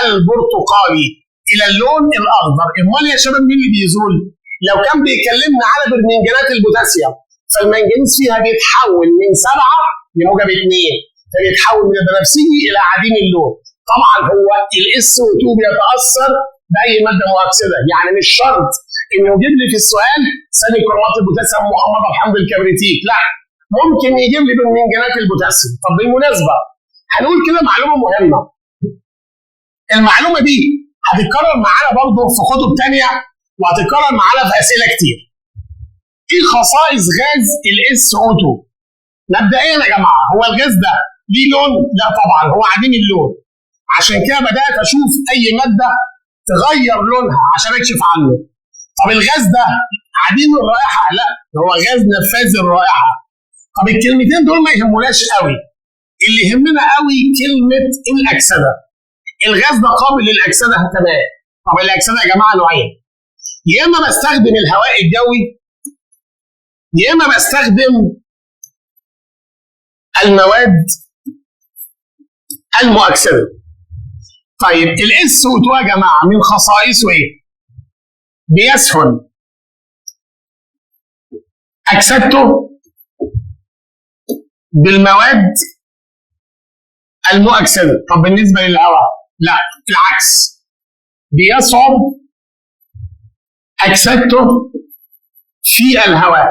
البرتقالي الى اللون الاخضر. امال يا شباب مين اللي بيزول؟ لو كان بيكلمنا على برمنجانات البوتاسيوم، فالمنجنيز فيها بيتحول من 7 لموجب 2، فبيتحول من البنفسجي الى عديم اللون. طبعا هو الSO2 بيتاثر باي ماده مؤكسده، يعني مش شرط انه يجيب لي في السؤال ثاني كرومات البوتاسيوم محمضه بحمض الكبريتيك، لا، ممكن يجيب لي برمنجانات البوتاسيوم. طب بالمناسبه هنقول كده معلومه مهمه. المعلومه دي هتتكرر معانا برضه في كتب ثانيه وهتتكرر معانا في اسئله كتير. ايه خصائص غاز الSO2؟ مبدئيا يا جماعه هو الغاز ده ليه لون؟ لا طبعا هو عديم اللون. عشان كده بدات اشوف اي ماده تغير لونها عشان اكشف عنه. طب الغاز ده عديم الرائحه؟ لا، هو غاز نفاذ الرائحه. طب الكلمتين دول ما يهموناش قوي، اللي يهمنا قوي كلمه الاكسده. الغاز ده قابل للاكسده تمام. طب الاكسده يا جماعه نوعين، يا اما بستخدم الهواء الجوي يا اما بستخدم المواد المؤكسده. طيب الSO2 يا جماعه من خصائصه ايه؟ بيسهل اكسدته بالمواد المؤكسده. طب بالنسبه للهواء لا، العكس، بيصعب اكسدته في الهواء.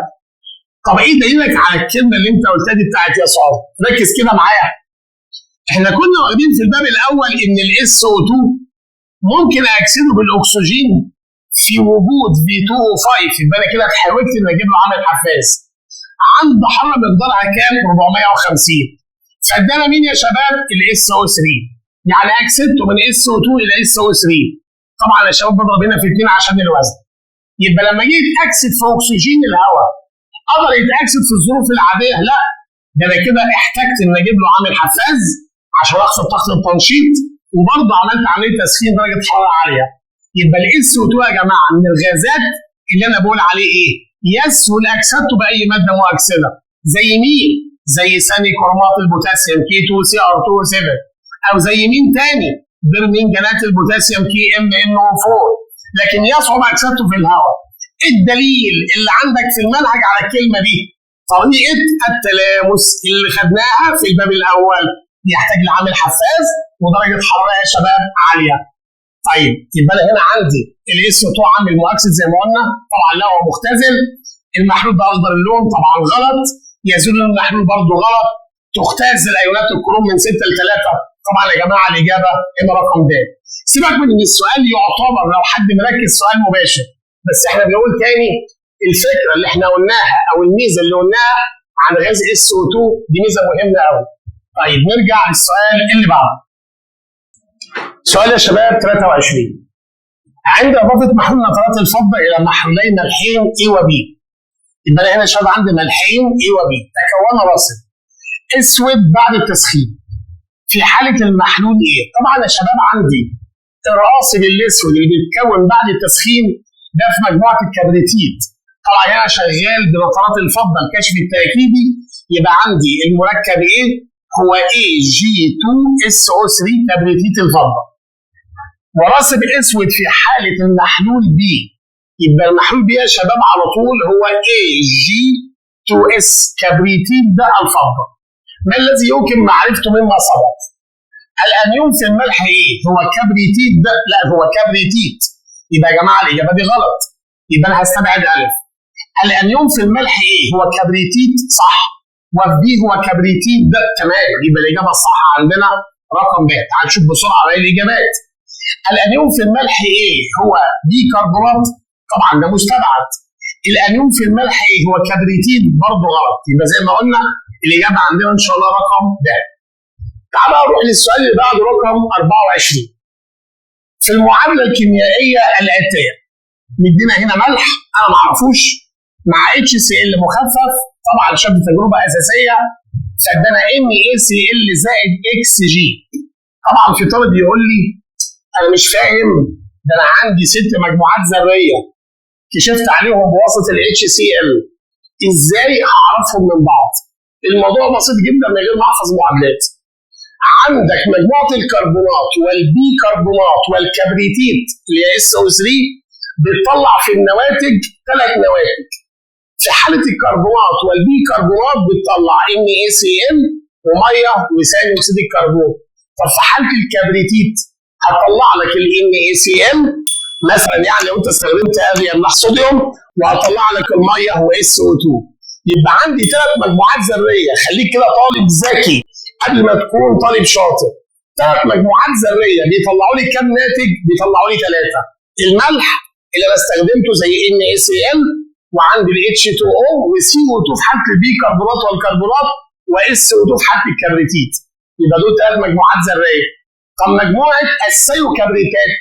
طب ايه دليلك على الكلمه اللي انت قلتها دي بتاعت يصعب؟ ركز كده معايا. احنا كنا واخدين في الباب الاول ان الSO2 ممكن اكسده بالاكسجين في وجود V2O5، يبقى انا كده اتحولت ان اجيب له عامل حفاز عند حراره مقدارها كام؟ 450. فادانا مين يا شباب؟ الSO3. يعني اكسدته من SO2 الى SO3. طبعا يا شباب بضرب هنا في 2 عشان الوزن. يبقى لما جيت اكسد في اكسجين الهواء قدر يتاكسد في الظروف العاديه؟ لا، ده انا كده احتجت ان اجيب له عامل حفاز عشان اخسر طاقه التنشيط، وبرضه عملت عمليه تسخين درجه حراره عاليه. يبقى الSO2 يا جماعه من الغازات اللي انا بقول عليه ايه؟ يسهل اكسدته باي ماده مؤكسده. زي مين؟ زي ثاني كرومات البوتاسيوم K2CR2O7، او زي مين تاني؟ برمنجانات البوتاسيوم KMnO4. لكن يصعب اكسدته في الهواء. الدليل اللي عندك في المنهج على الكلمه دي طريقه التلامس اللي خدناها في الباب الاول، يحتاج لعامل حفاز ودرجه حراره يا شباب عاليه. طيب يبقى انا هنا عندي الSO2 عامل مؤكسد زي ما قلنا، طبعا لا هو مختزل. المحلول ده اخضر اللون طبعا غلط. يزول المحلول برضه غلط. تختاز الايونات الكروم من 6 ل 3. طبعا يا جماعه الاجابه هنا رقم د. سيبك من ان السؤال يعتبر لو حد مركز سؤال مباشر، بس احنا بنقول تاني الفكره اللي احنا قلناها او الميزه اللي قلناها عن غاز SO2 دي ميزه مهمه قوي. طيب نرجع للسؤال اللي بعده. سؤال يا شباب 23. عند اضافه محلول نترات الفضه الى محلولين ملحين A و B، يبقى انا هنا يا شباب عندي ملحين A و B تكون راسب اسود بعد التسخين. في حاله المحلول ايه؟ طبعا يا شباب عندي الراسب الاسود اللي بيتكون بعد التسخين ده في مجموعه الكبريتيت. طبعا انا شغال بنترات الفضه الكشف التركيبي، يبقى عندي المركب ايه؟ هو Ag2SO3 كبريتيت الفضه. وراسب اسود في حاله المحلول B، يبقى المحلول B يا شباب على طول هو Ag2S كبريتيت ده الفضه. ما الذي يمكن معرفته مما سبق؟ الانيون في الملح ايه؟ هو كبريتيت ده؟ لا هو كبريتيت. يبقى يا جماعه الاجابه دي غلط، يبقى انا هستبعد الف. الانيون في الملح ايه؟ هو كبريتيت صح، وفي بي هو كبريتيت ده تمام، يبقى الاجابه الصح عندنا رقم ب. تعال نشوف بسرعه باقي الاجابات. الانيون في الملح ايه؟ هو بيكربونات، طبعا ده مستبعد. الانيون في الملح ايه؟ هو كبريتيت برضه غلط، يبقى زي ما قلنا الاجابه عندنا ان شاء الله رقم د. تعال بقى نروح للسؤال اللي بعده رقم 24. في المعادله الكيميائيه الاتيه مدينا هنا ملح انا ما اعرفوش مع HCl مخفف، طبعا شد تجربه اساسيه فادانا NaCl زائد Xg. طبعا في طالب يقول لي انا مش فاهم، ده انا عندي 6 مجموعات ذريه كشفت عليهم بواسطه HCl، ازاي هعرفهم من بعض؟ الموضوع بسيط جدا من غير ما احفظ معادلات. عندك مجموعه الكربونات والبيكربونات والكبريتيت اللي هي SO3 بتطلع في النواتج 3 نواتج. في حاله الكربونات والبيكربونات بتطلع NaCl وميه وثاني اكسيد الكربون. طب في حاله الكبريتيت هطلع لك ال NaCl مثلا، يعني لو انت استخدمت املاح صوديوم، وهطلع لك الميه وSO2. يبقى عندي 3 مجموعات ذريه. خليك كده طالب ذكي قبل ما تكون طالب شاطر. 3 مجموعات ذريه بيطلعوا لي كام ناتج؟ بيطلعوا لي 3. الملح اللي انا استخدمته زي NaCl، وعندي ال H2O وCO2 في حاله البيكربونات والكربونات، وSO2 في حاله الكبريتيت. يبقى دول 3 مجموعات ذريه. طب مجموعه الثيوكبريتات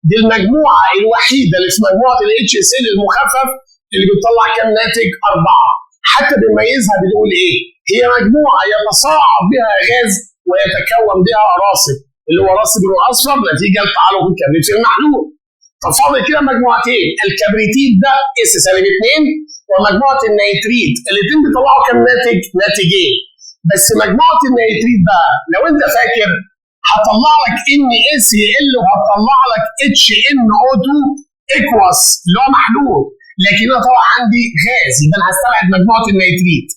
دي المجموعه الوحيده اللي في مجموعه ال HCl المخفف اللي بتطلع كام ناتج؟ 4. حتى بنميزها بنقول ايه؟ هي مجموعه يتصاعد بها غاز ويتكون بها راسب، اللي هو راسب الاصفر نتيجه لتعلق الكبريت في المحلول. طب فاضل كده مجموعتين، الكبريتيت ده S-2 ومجموعه النيتريت، الاثنين بيطلعوا كام ناتج؟ ناتجين. بس مجموعه النيتريت بقى لو انت فاكر هطلع لك NaCl وهطلع لك HNO2 اكوس اللي هو محلول، لكن انا طبعا عندي غاز، يبقى انا هستبعد مجموعه النيتريت.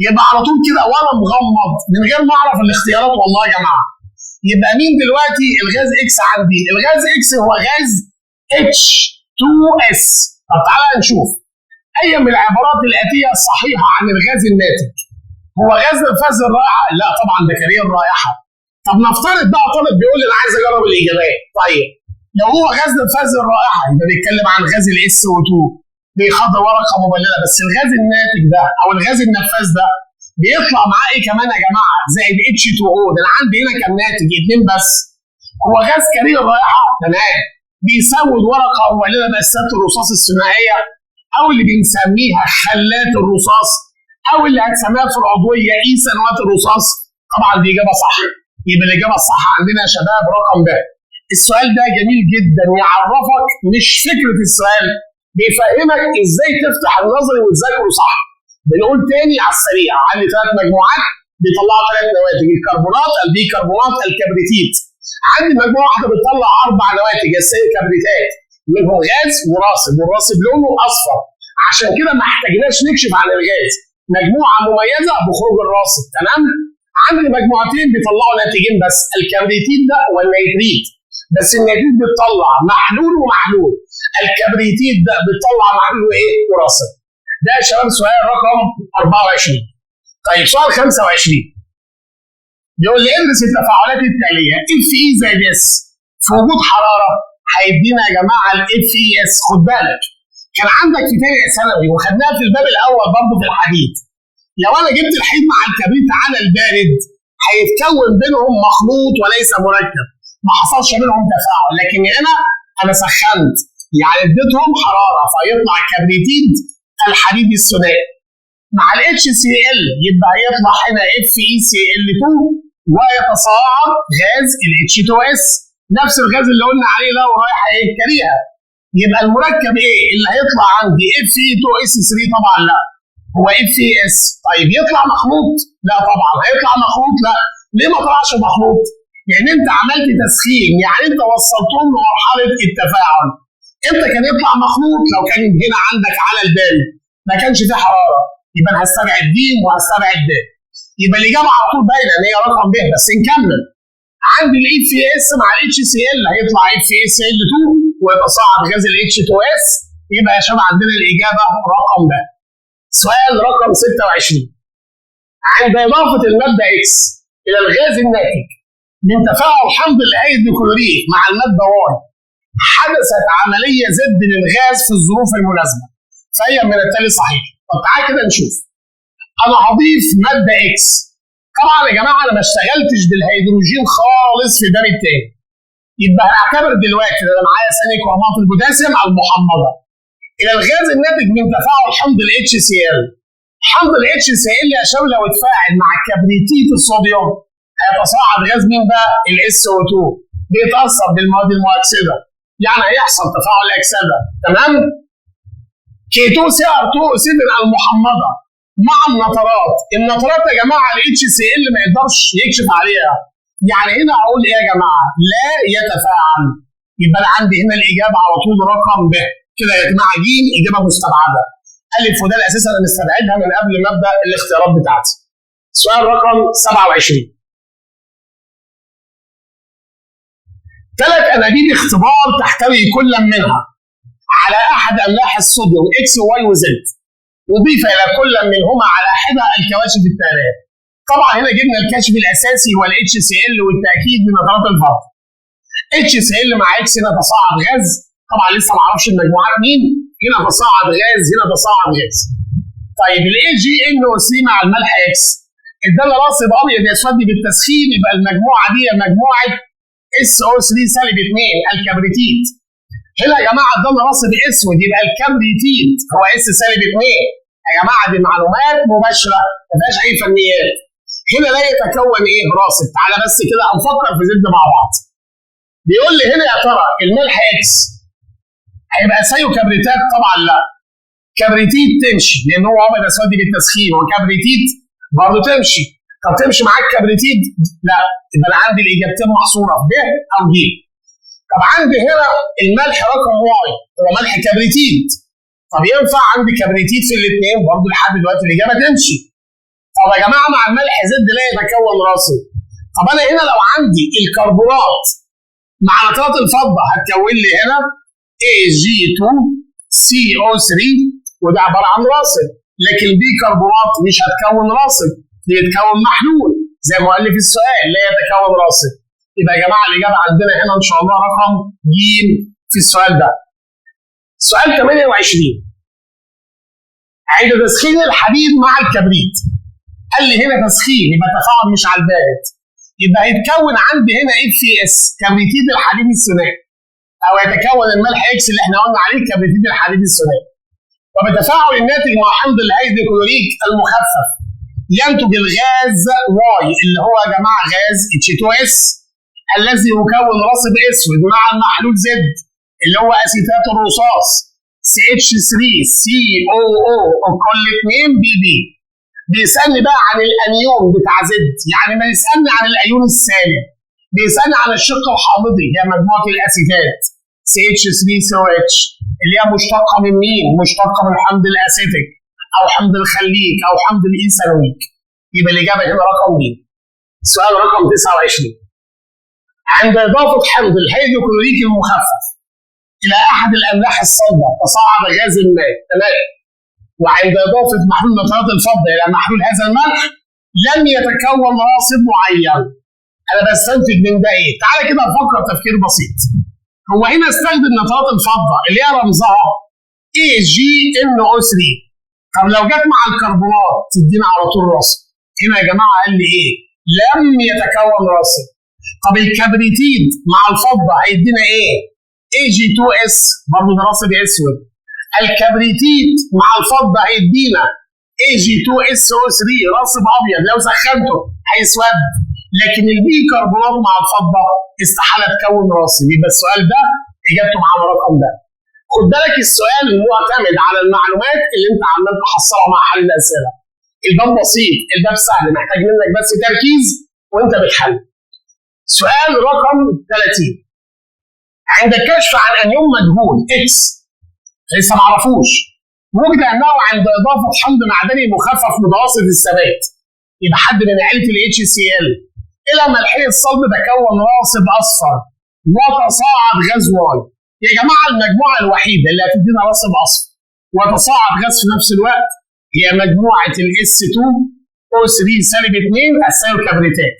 يبقى على طول كده وانا مغمض من غير ما اعرف الاختيارات والله يا جماعه، يبقى مين دلوقتي الغاز اكس عندي؟ الغاز اكس هو غاز H2S. طب تعالى نشوف اي من العبارات الاتيه الصحيحه عن الغاز الناتج. هو غاز نفاذ الرائحه؟ لا طبعا ده كريه الرائحه. طب نفترض بقى طالب بيقول لي انا عايز اجرب الاجابات. طيب لو هو غاز نفاذ الرائحه يبقى بيتكلم عن غاز SO2 بيخضر ورقه مبلله. بس الغاز الناتج ده او الغاز النفاذ ده بيطلع معاه ايه كمان يا جماعه؟ زائد H2O. ده انا عندي هنا كام ناتج؟ 2 بس. هو غاز كريه الرائحه؟ تمام. بيسود ورقه مبلله باسات الرصاص الثنائيه، او اللي بنسميها خلات الرصاص، او اللي هتسميها في العضويه ايثانوات الرصاص. طبعا دي اجابه صح. يبقى الاجابه الصح عندنا يا شباب رقم ب. السؤال ده جميل جدا، يعرفك مش فكره السؤال، بيفهمك ازاي تفتح النظري وتذاكره صح. بنقول تاني على السريع، عندي 3 مجموعات بيطلعوا 3 نواتج، الكربونات، البيكربونات، الكبريتيت. عندي مجموعه واحده بتطلع 4 نواتج، الثيوكبريتات، منهم غاز وراسب، والراسب لونه اصفر. عشان كده ما احتاجناش نكشف عن الغاز، مجموعه مميزه بخروج الراسب. تمام؟ عندي مجموعتين بيطلعوا ناتجين بس، الكبريتيت ده والنيتريت. بس النيتريت بتطلع محلول ومحلول، الكبريتيت ده بتطلع محلول وايه؟ وراسب. ده يا شباب سؤال رقم 24. طيب سؤال 25 بيقول لي ادرس التفاعلات التاليه Fe زائد S في وجود حراره. هيدينا يا جماعه ال FeS. خد بالك كان عندك في ثانيه ثانوي وخدناها في الباب الاول برضه في الحديد. لو انا جبت الحديد مع الكبريت على البارد هيتكون بينهم مخلوط وليس مركب، ما حصلش بينهم تفاعل. لكن هنا انا سخنت، يعني اديتهم حراره فيطلع الكبريتيد الحديد الثنائي مع ال HCl، يبقى هيطلع هنا FeCl2 ويتصاعد غاز ال H2S، نفس الغاز اللي قلنا عليه ده ورايح ايه؟ كريهه. يبقى المركب ايه اللي هيطلع عندي؟ Fe2S3 طبعا لا، هو FeS. طيب يطلع مخلوط؟ لا طبعا. هيطلع مخلوط؟ لا. ليه ما طلعش مخلوط؟ لان انت عملت تسخين، يعني انت وصلتهم لمرحله التفاعل. امتى كان يطلع مخلوط؟ لو كان هنا عندك على البارد ما كانش فيه حراره، يبقى انا هستبعد د وهستبعد د. يبقى الاجابه على طول باينه ان هي رقم ب. بس نكمل، عندي ال FeS مع ال HCl هيطلع FeCl2 ويتصاعد غاز ال H2S. يبقى يا شباب عندنا الاجابه رقم ب. سؤال رقم 26 عند اضافه الماده X الى الغاز الناتج من تفاعل حمض الهيدروكلوريك مع الماده Y حدثت عمليه زد للغاز في الظروف المناسبه، فهي من التالي صحيح. طب تعالى كده نشوف. انا هضيف ماده X. طبعا يا جماعه انا ما اشتغلتش بالهيدروجين خالص في الباب الثاني، يبقى هنعتبر دلوقتي ان انا معايا ثاني كربونات البوتاسيوم المحمضه الى الغاز الناتج من تفاعل حمض ال HCl حمض ال HCl يا شباب لو اتفاعل مع كبريتيت الصوديوم هيتصاعد غاز مين بقى؟ ال SO2 بيتأثر بالمواد المؤكسدة، يعني هيحصل تفاعل أكسدة. تمام؟ K2Cr2O7 المحمضة مع النترات، النترات يا جماعة ال HCl ما يقدرش يكشف عليها، يعني هنا أقول إيه يا جماعة؟ لا يتفاعل. يبقى أنا عندي هنا الإجابة على طول رقم ب، كده يا جماعة ج إجابة مستبعدة. ألف وده الأساس أنا مستبعدها من قبل ما أبدأ الاختيارات بتاعتي. سؤال رقم 27. 3 أنابيب اختبار تحتوي كل منها على أحد أملاح الصوديوم X وY وZ، وضيف إلى كل منهما على حدة الكواشف التالية. طبعا هنا جبنا الكاشف الأساسي هو ال HCl والتأكيد بنترات الفضل. HCl مع X هنا تصاعد غاز، طبعا لسه ما اعرفش المجموعات مين، هنا تصاعد غاز هنا تصاعد غاز. طيب ال AgNO3 مع الملح X ادانا راسب ابيض يسود بالتسخين، يبقى المجموعه دي مجموعه SO3 سالب 2 الكبريتيت. هنا يا جماعه ادانا راسب اسود يبقى الكبريتيت هو S سالب 2. يا جماعه دي معلومات مباشره ما فيهاش اي فنيات. هنا لا يتكون ايه راسب، تعالى بس كده هنفكر في زد مع بعض. بيقول لي هنا يا ترى الملح X هيبقى سايو كبريتات؟ طبعا لا. كبريتيت تمشي لان هو ابيض اسود بالتسخين، وكبريتيت برضه تمشي. طب تمشي معاك كبريتيت؟ لا. يبقى انا عندي الاجابتين محصوره ب او ج. طب عندي هنا الملح رقم واي هو ملح كبريتيت. طب ينفع عندي كبريتيت في الاثنين؟ برضه لحد دلوقتي الاجابه تمشي. طب يا جماعه مع الملح زد لا يتكون راسب. طب انا هنا لو عندي الكربونات مع نترات الفضه هتكون لي هنا Ag2CO3 وده عباره عن راسب، لكن البيكربونات مش هتكون راسب، دي تكون محلول زي مؤلف السؤال لا يتكون راسب. يبقى يا جماعه الاجابه عندنا هنا ان شاء الله رقم ج في السؤال ده. سؤال 28. عند تسخين الحديد مع الكبريت، قال لي هنا تسخين يبقى تفاعل مش على البارد، يبقى هيتكون عندي هنا FeS كبريتيد الحديد الثنائي، او يتكون الملح X اللي احنا قلنا عليه كبريتيد الحديد الثنائي. وبتفاعل الناتج مع حمض الهيدروكلوريك المخفف ينتج الغاز Y اللي هو يا جماعه غاز H2S الذي يكون راسب اسود مع المحلول Z اللي هو اسيتات الرصاص CH3COO وكل 2 BB. بيسالني بقى عن الانيون بتاع Z، يعني ما يسالني عن الايون السالب، بيسالني عن الشق الحامضي هي مجموعه الاسيتات CH3COH اللي هي مشتقه من مين؟ مشتقه من حمض الاسيتيك او حمض الخليك او حمض الايثانويك. يبقى الاجابه هنا رقم ب. سؤال رقم 29. عند اضافه حمض الهيدروكلوريك المخفف الى احد الاملاح الصلبه تصاعد غاز الماء، تمام؟ وعند اضافه محلول نترات الفضه الى محلول هذا الملح لم يتكون راسب معين. انا بستنتج من ده ايه؟ تعالى كده نفكر تفكير بسيط. هو هنا استخدم نترات الفضه اللي هي رمزها AgNO3. طب لو جت مع الكربونات تدينا على طول راسب. هنا يا جماعه قال لي ايه؟ لم يتكون راسب. طب الكبريتيد مع الفضه هيدينا ايه؟ Ag2S برضه ده راسب اسود. الكبريتيد مع الفضه هيدينا Ag2SO3 راسب ابيض، لو سخنته هيسود. لكن البيكربونات مع الفضه استحاله تكون راسب. يبقى السؤال ده اجابته معانا الرقم ده. خد بالك السؤال معتمد على المعلومات اللي انت عمال تحصلها مع حل الاسئله. الباب بسيط، الباب سهل، محتاج منك بس تركيز وانت بتحل. سؤال رقم 30. عند الكشف عن انيون مجهول X لسه ما اعرفوش، وجد انه عند اضافه حمض معدني مخفف متوسط الثبات يبقى حد من عيله ال HCl الى ملحيه الصلب تكون راسب اصفر وتصاعد غاز Y. يا جماعه المجموعه الوحيده اللي هتدينا راسب اصفر وتصاعد غاز في نفس الوقت هي مجموعه ال S2O3 سالب 2 السايو كبريتات.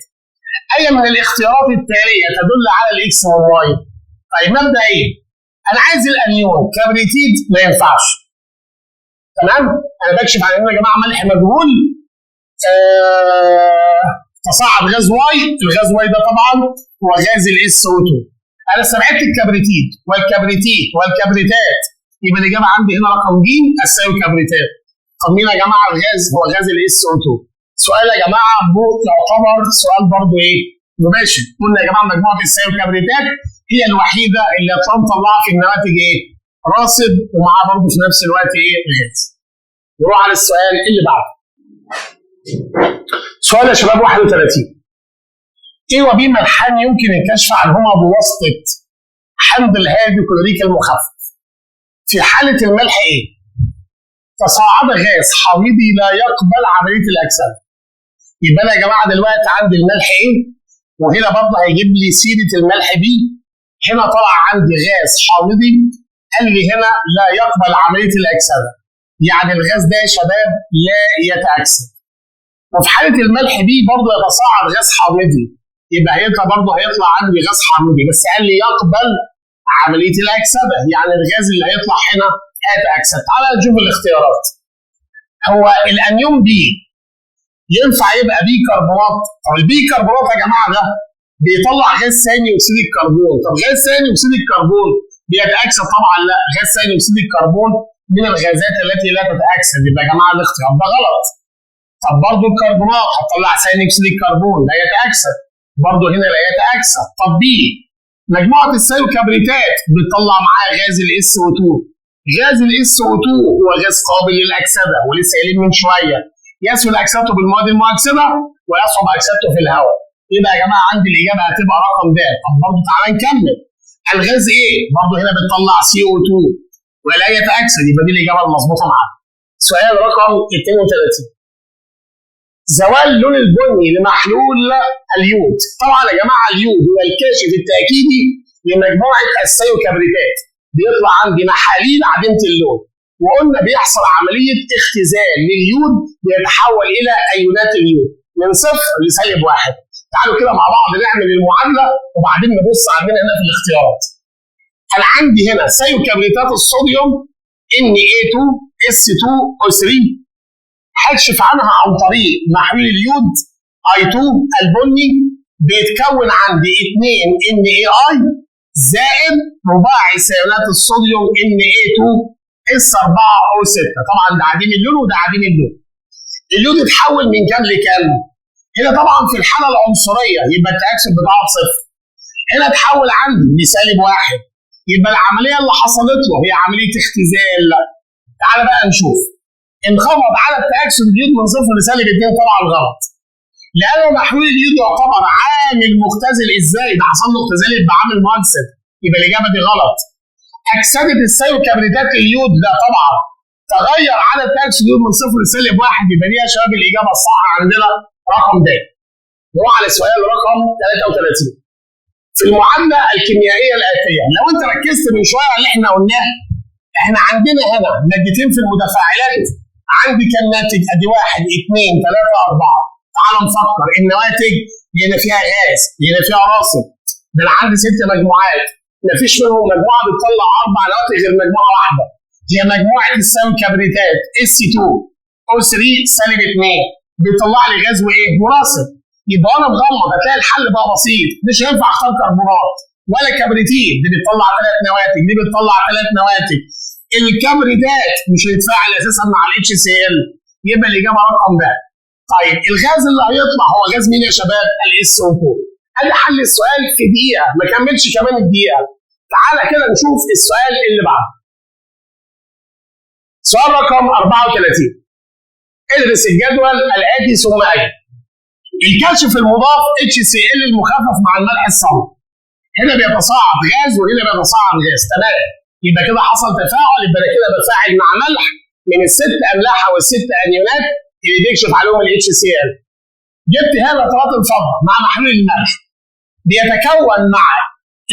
اي من الاختيارات التاليه تدل على الاكس والواي؟ طيب نبدا ايه؟ انا عايز الانيون كبريتيد ما ينفعش. تمام؟ انا بكشف عن يا جماعه ملح مجهول تصاعد غاز واي، الغاز واي ده طبعا هو غاز SO2. انا استبعدت الكبريتيد والكبريتيت والكبريتات، يبقى الاجابه عندي هنا رقم ج السايو كبريتات. طب مين يا جماعه الغاز؟ هو غاز الاس او 2. سؤال يا جماعه يعتبر سؤال برضه ايه؟ مباشر. قلنا يا جماعه مجموعه الثيوكبريتات هي الوحيده اللي هتطلع في النواتج ايه؟ راصد ومعاه برضه في نفس الوقت ايه؟ غاز. نروح على السؤال اللي بعده. سؤال يا شباب 31. ايه وبي ملحان يمكن الكشف عنهما بواسطه حمض الهادي كلوريك المخفف؟ في حاله الملح ايه؟ تصاعد غاز حامضي لا يقبل عمليه الاكسده. يبقى انا يا جماعه دلوقتي عندي الملح ايه؟ وهنا برضه هيجيب لي سيره الملح بي. هنا طلع عندي غاز حامضي، قال لي هنا لا يقبل عمليه الاكسده. يعني الغاز ده يا شباب لا يتاكسد. وفي حاله الملح بي برضه يتصاعد غاز حامضي، يبقى هيطلع برضه هيطلع عندي غاز حامضي، بس قال لي يقبل عمليه الاكسده، يعني الغاز اللي هيطلع هنا هيتاكسد. تعالى نشوف الاختيارات. هو الانيون بي ينفع يبقى بي كربونات؟ طب البي كربونات يا جماعه ده بيطلع غاز ثاني اكسيد الكربون، طب غاز ثاني اكسيد الكربون بيتاكسد؟ طبعا لا، غاز ثاني اكسيد الكربون من الغازات التي لا تتاكسد، يبقى يا جماعه الاختيار ده غلط. طب برضه الكربونات هتطلع ثاني اكسيد الكربون لا يتاكسد، برضه هنا لا يتاكسد. طب بي مجموعه الثيوكبريتات بتطلع معاه غاز الاس او 2. غاز الاس او 2 هو غاز قابل للاكسده، ولسه قايلين من شويه يسهل اكسدته بالمواد المؤكسده ويصعب اكسدته في الهواء. يبقى يا جماعه عندي الاجابه هتبقى رقم د. طب برضه تعالى نكمل. الغاز ايه؟ برضه هنا بتطلع سي او 2 ولا يتاكسد، يبقى دي الاجابه المظبوطه معانا. سؤال رقم 32. زوال لون البني لمحلول اليود. طبعا يا جماعه اليود هو الكاشف التاكيدي لمجموعه الثيوكبريتات، بيطلع عندي محاليل عديمه اللون، وقلنا بيحصل عمليه اختزال لليود بيتحول الى ايونات اليود من صفر لسالب 1. تعالوا كده مع بعض نعمل المعادله وبعدين نبص عندنا هنا في الاختيارات. انا عندي هنا ثيوكبريتات الصوديوم Na2S2O3 هكشف عنها عن طريق محلول اليود I2 البني، بيتكون عندي 2 NaI زائد رباعي ثيونات الصوديوم Na2S4O6. طبعا ده عديم اللون وده عديم اللون. اليود اتحول من كام لكام؟ هنا طبعا في الحاله العنصريه يبقى التاكسد بتاعه صفر. هنا اتحول عندي لسالب 1، يبقى العمليه اللي حصلت له هي عمليه اختزال. تعال بقى نشوف. انخفض عدد تاكسد اليود من صفر لسالب 2، طبعا غلط. لان محلول اليود يعتبر عامل مختزل. ازاي؟ ده حصل له اختزال بعامل مؤكسد، يبقى الاجابه دي غلط. اكسدت الثيوكبريتات اليود؟ لا طبعا. تغير عدد تاكسد اليود من صفر لسالب 1، يبقى دي يا شباب الاجابه الصح عندنا رقم د. نروح على السؤال رقم 33. في المعادله الكيميائيه الاتيه، لو انت ركزت من شويه على اللي احنا قلناه، احنا عندنا هنا مادتين في المتفاعلات. عندي كام ناتج؟ ادي 1 2 3 4. تعال نفكر. النواتج هنا فيها غاز، هنا فيها راصد. ده انا عندي 6 مجموعات، مفيش منهم مجموعه بتطلع 4 نواتج غير مجموعه واحده، هي مجموعه الثيوكبريتات S2O3 سالب 2 بيطلع لي غاز وايه؟ وراصد. يبقى انا مغمض هتلاقي الحل بقى بسيط، مش هينفع اختار كربونات ولا كبريتين، دي بتطلع 3 نواتج، دي بتطلع 3 نواتج. الكبريتات مش هيتفاعل اساسا مع الHCl، يبقى الاجابه رقم د. طيب الغاز اللي هيطلع هو غاز مين يا شباب؟ الSO2. ادي حل السؤال في دقيقه، ما كملش كمان الدقيقه. تعالى كده نشوف السؤال اللي بعده. سؤال رقم 34. ادرس الجدول الاتي ثم اجل. الكشف المضاف HCl المخفف مع الملح الصلب. هنا بيتصاعد غاز وهنا بيتصاعد غاز، تمام. يبقى كده حصل تفاعل، يبقى انا كده بفاعل مع ملح من ال6 املاح او ال6 انيونات اللي بيكشف عليهم الHCl. جبت هنا نترات الفضه مع محلول الملح، بيتكون مع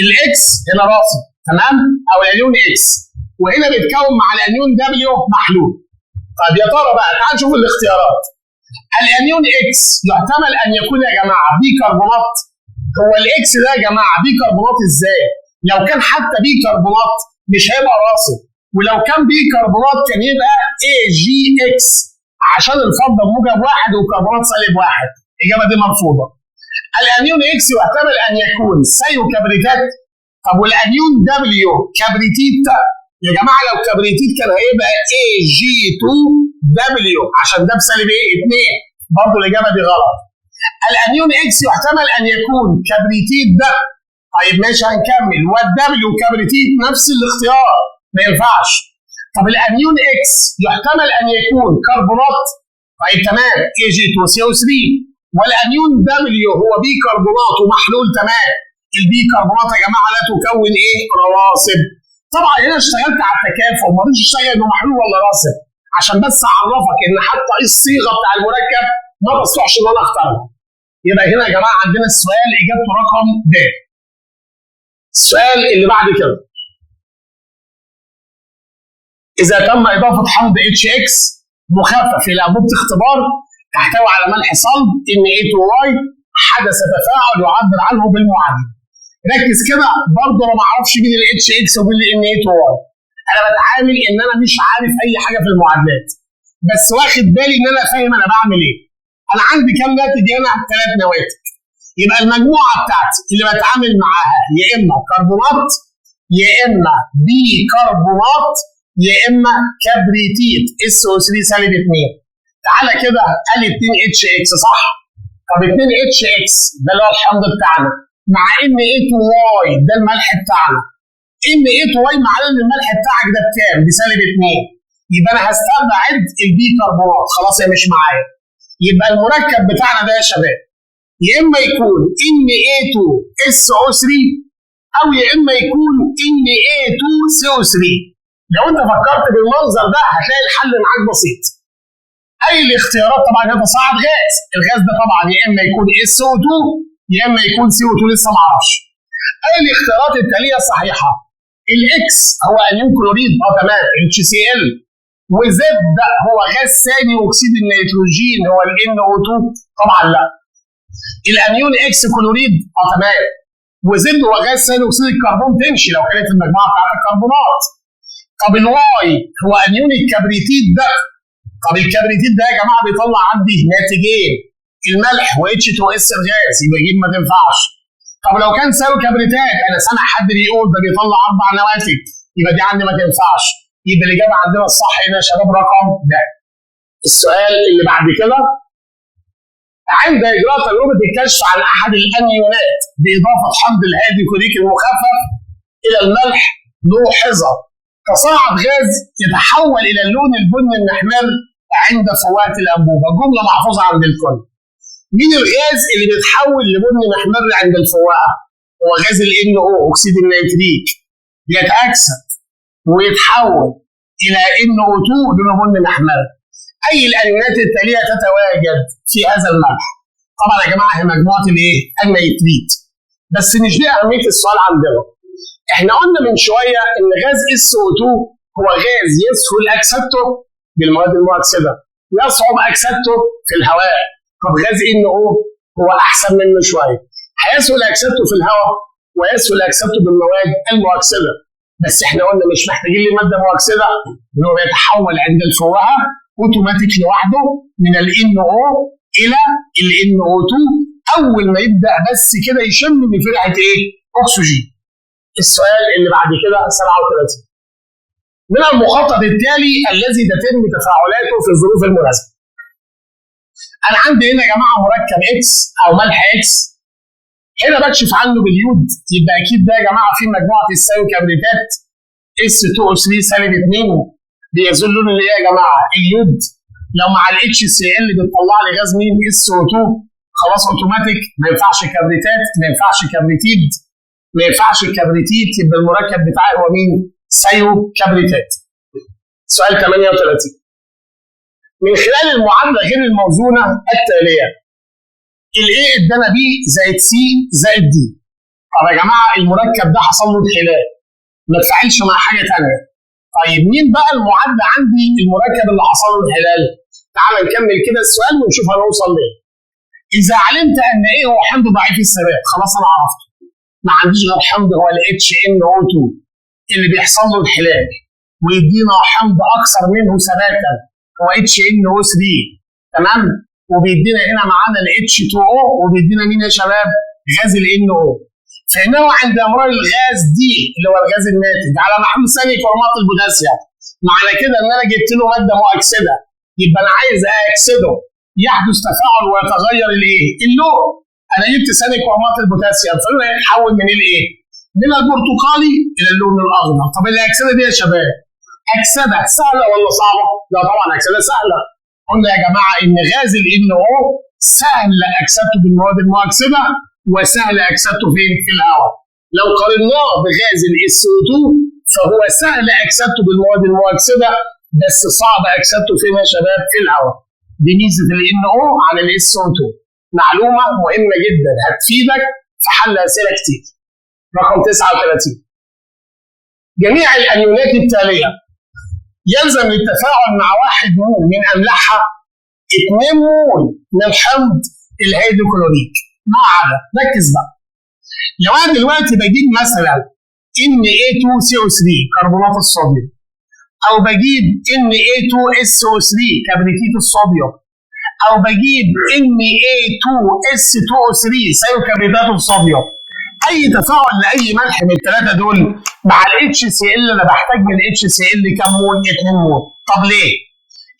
الاكس هنا راصد، تمام، او الانيون اكس، وهنا بيتكون مع الانيون دبليو محلول. طيب يا ترى بقى تعال نشوف الاختيارات. الانيون اكس يحتمل ان يكون يا جماعه بيكربونات. هو الاكس ده يا جماعه بيكربونات ازاي؟ لو كان حتى بيكربونات مش هيبقى راصد، ولو كان بيكربونات كان يبقى AgX عشان الفضه بموجب 1 والكربونات سالب 1. الاجابه دي مرفوضه. الانيون اكس يحتمل ان يكون ثيوكبريتات. طب والانيون دبليو كبريتيت يا جماعه لو كبريتيد كان هيبقى Ag2W عشان ده بسالب ايه؟ 2. برضه الاجابه دي غلط. الانيون اكس يحتمل ان يكون كبريتيد ده. طيب ماشي هنكمل. والدبليو كبريتيد نفس الاختيار ما ينفعش. طب الانيون اكس يحتمل ان يكون كربونات. طيب تمام Ag2CO3. والانيون دبليو هو بي كربونات ومحلول. تمام. البي كربونات يا جماعه لا تكون ايه؟ رواسب. طبعا هنا اشتغلت على التكافؤ ما رضيتش اشتغل انه محلول ولا راسب عشان بس اعرفك ان حتى الصيغه بتاع المركب ما بصلحش ان انا اختارها. يبقى هنا يا جماعه عندنا السؤال اجابته رقم د. السؤال اللي بعد كده، اذا تم اضافه حمض HX مخفف الى انبوبه اختبار تحتوي على ملح صلب Na2Y حدث تفاعل يعبر عنه بالمعادله. ركز كده برضه انا ما اعرفش مين HX ومين Na2Y. انا بتعامل ان انا مش عارف اي حاجه في المعادلات بس واخد بالي ان انا فاهم انا بعمل ايه. انا عندي كام ناتج هنا؟ 3 نواتج. يبقى المجموعه بتاعتي اللي بتعامل معاها يا اما كربونات يا اما بي كربونات يا اما كبريتيت SO3 سالب 2. تعالى كده قال 2HX صح؟ طب 2HX ده اللي هو الحمض بتاعنا مع Na2Y ده الملح بتاعنا. Na2Y معناه ان الملح بتاعك ده بكام؟ بسالب 2. يبقى انا هستبعد البي كربونات خلاص هي مش معايا. يبقى المركب بتاعنا ده يا شباب يا اما يكون Na2SO3 او يا اما يكون Na2CO3. لو انت فكرت بالمنظر ده هتلاقي الحل معاك بسيط. اي الاختيارات طبعا يتصاعد غاز. الغاز ده طبعا يا اما يكون SO2 يا اما يكون CO2 لسه ما اعرفش. اي الاختيارات التاليه صحيحه. الاكس هو انيون كلوريد تمام HCl. وزد ده هو غاز ثاني اكسيد النيتروجين هو NO2 طبعا لا. الانيون اكس كلوريد تمام. وزد هو غاز ثاني اكسيد الكربون تمشي لو كانت المجموعه بتاعت الكربونات. طب الواي هو انيون الكبريتيد ده. طب الكبريتيد ده يا جماعه بيطلع عندي ناتجين الملح وH2S الغاز يبقى يجيب ما تنفعش. طب لو كان ثاني كبريتات انا سامع حد بيقول ده بيطلع 4 نواتج يبقى دي عندي ما تنفعش. يبقى الاجابه عندنا الصح هنا يا شباب رقم د. السؤال اللي بعد كده، عند اجراء تجربه الكشف عن احد الانيونات باضافه حمض الهيدروكلوريك المخفف الى الملح لوحظ تصاعد غاز يتحول الى اللون البني المحمر عند فوات الانبوبه. جمله محفوظه عند الكل. مين الغاز اللي بيتحول لبني محمر عند الفواءه؟ هو غاز NO اكسيد النيتريك بيتاكسد ويتحول الى NO2 لونه بني محمر. اي الانيونات التاليه تتواجد في هذا الملح؟ طبعا يا جماعه هي مجموعه الايه؟ النيتريت. بس مش دي اهميه السؤال عندنا. احنا قلنا من شويه ان غاز SO2 هو غاز يسهل اكسدته بالمواد المؤكسده يصعب اكسدته في الهواء. طب غاز NO هو احسن منه شويه هيسهل اكسدته في الهواء ويسهل اكسدته بالمواد المؤكسده. بس احنا قلنا مش محتاجين لماده مؤكسده ان هو بيتحول عند الفواءه اوتوماتيك لوحده من NO الى NO2 اول ما يبدا بس كده يشم من فرحه ايه؟ اكسجين. السؤال اللي بعد كده 37. من المخطط التالي الذي تتم تفاعلاته في الظروف المناسبه. انا عندي هنا يا جماعه مركب اكس او ملح اكس هنا بكشف عنه باليود يبقى اكيد ده يا جماعه في مجموعه الثاني كبريتات S2O3 سالب 2 بيزول لون اللي ايه يا جماعه؟ اليود. لو مع HCl بتطلع لي غاز مين؟ SO2 خلاص اوتوماتيك ما ينفعش كبريتات ما ينفعش كبريتيد ما ينفعش الكبريتيت يبقى المركب بتاعي هو مين؟ سيو كبريتات. سؤال 38. من خلال المعادله غير الموزونه التاليه الايه ادانا بي زائد سي زائد دي. طب يا جماعه المركب ده حصل له انحلال ما تفاعلش مع حاجه ثانيه. طيب مين بقى المعادله عندي المركب اللي حصل له انحلال؟ تعال نكمل كده السؤال ونشوف هنوصل ليه. اذا علمت ان ايه هو حمض ضعيف الثبات خلاص انا عرفته. ما عنديش غير حمض هو ال HNO2 اللي بيحصل له انحلال ويدينا حمض اكثر منه ثباتا هو HNO3 تمام. وبيدينا هنا معانا ال H2O وبيدينا مين يا شباب؟ غاز ال NO. فإنه عند إمرار الغاز دي اللي هو الغاز الناتج على محلول ثاني كربونات البوتاسيوم، معنى كده إن أنا جبت له مادة مؤكسدة، يبقى أنا عايز أكسده، يحدث تفاعل ويتغير الإيه؟ اللون. أنا جبت ثاني كربونات البوتاسيوم فلونه هيتحول من الإيه؟ من البرتقالي إلى اللون الأخضر. طب الأكسدة دي يا شباب أكسدة سهلة ولا صعبة؟ لا طبعا أكسدة سهلة. قلنا يا جماعة إن غاز ال NO سهل أكسدته بالمواد المؤكسدة وسهل أكسدته فين؟ في الهواء. لو قارناه بغاز ال SO2 فهو سهل أكسدته بالمواد المؤكسدة بس صعب أكسدته فين يا شباب؟ في الهواء. دي ميزة ال NO على ال SO2. معلومة مهمة جدا هتفيدك في حل أسئلة كتير. رقم 39. جميع الأنيونات التالية يلزم للتفاعل مع 1 مول من أملاحها 2 مول من حمض الهيدروكلوريك ما عدا. ركز بقى. لو أنا دلوقتي بجيب مثلا Na2CO3 كربونات الصوديوم، أو بجيب Na2SO3 كبريتيت الصوديوم، أو بجيب Na2S2O3 سيوكبريتات الصوديوم، أي تفاعل لأي ملح من الثلاثة دول مع ال HCl أنا بحتاج من HCl كم مول؟ 2 مول. طب ليه؟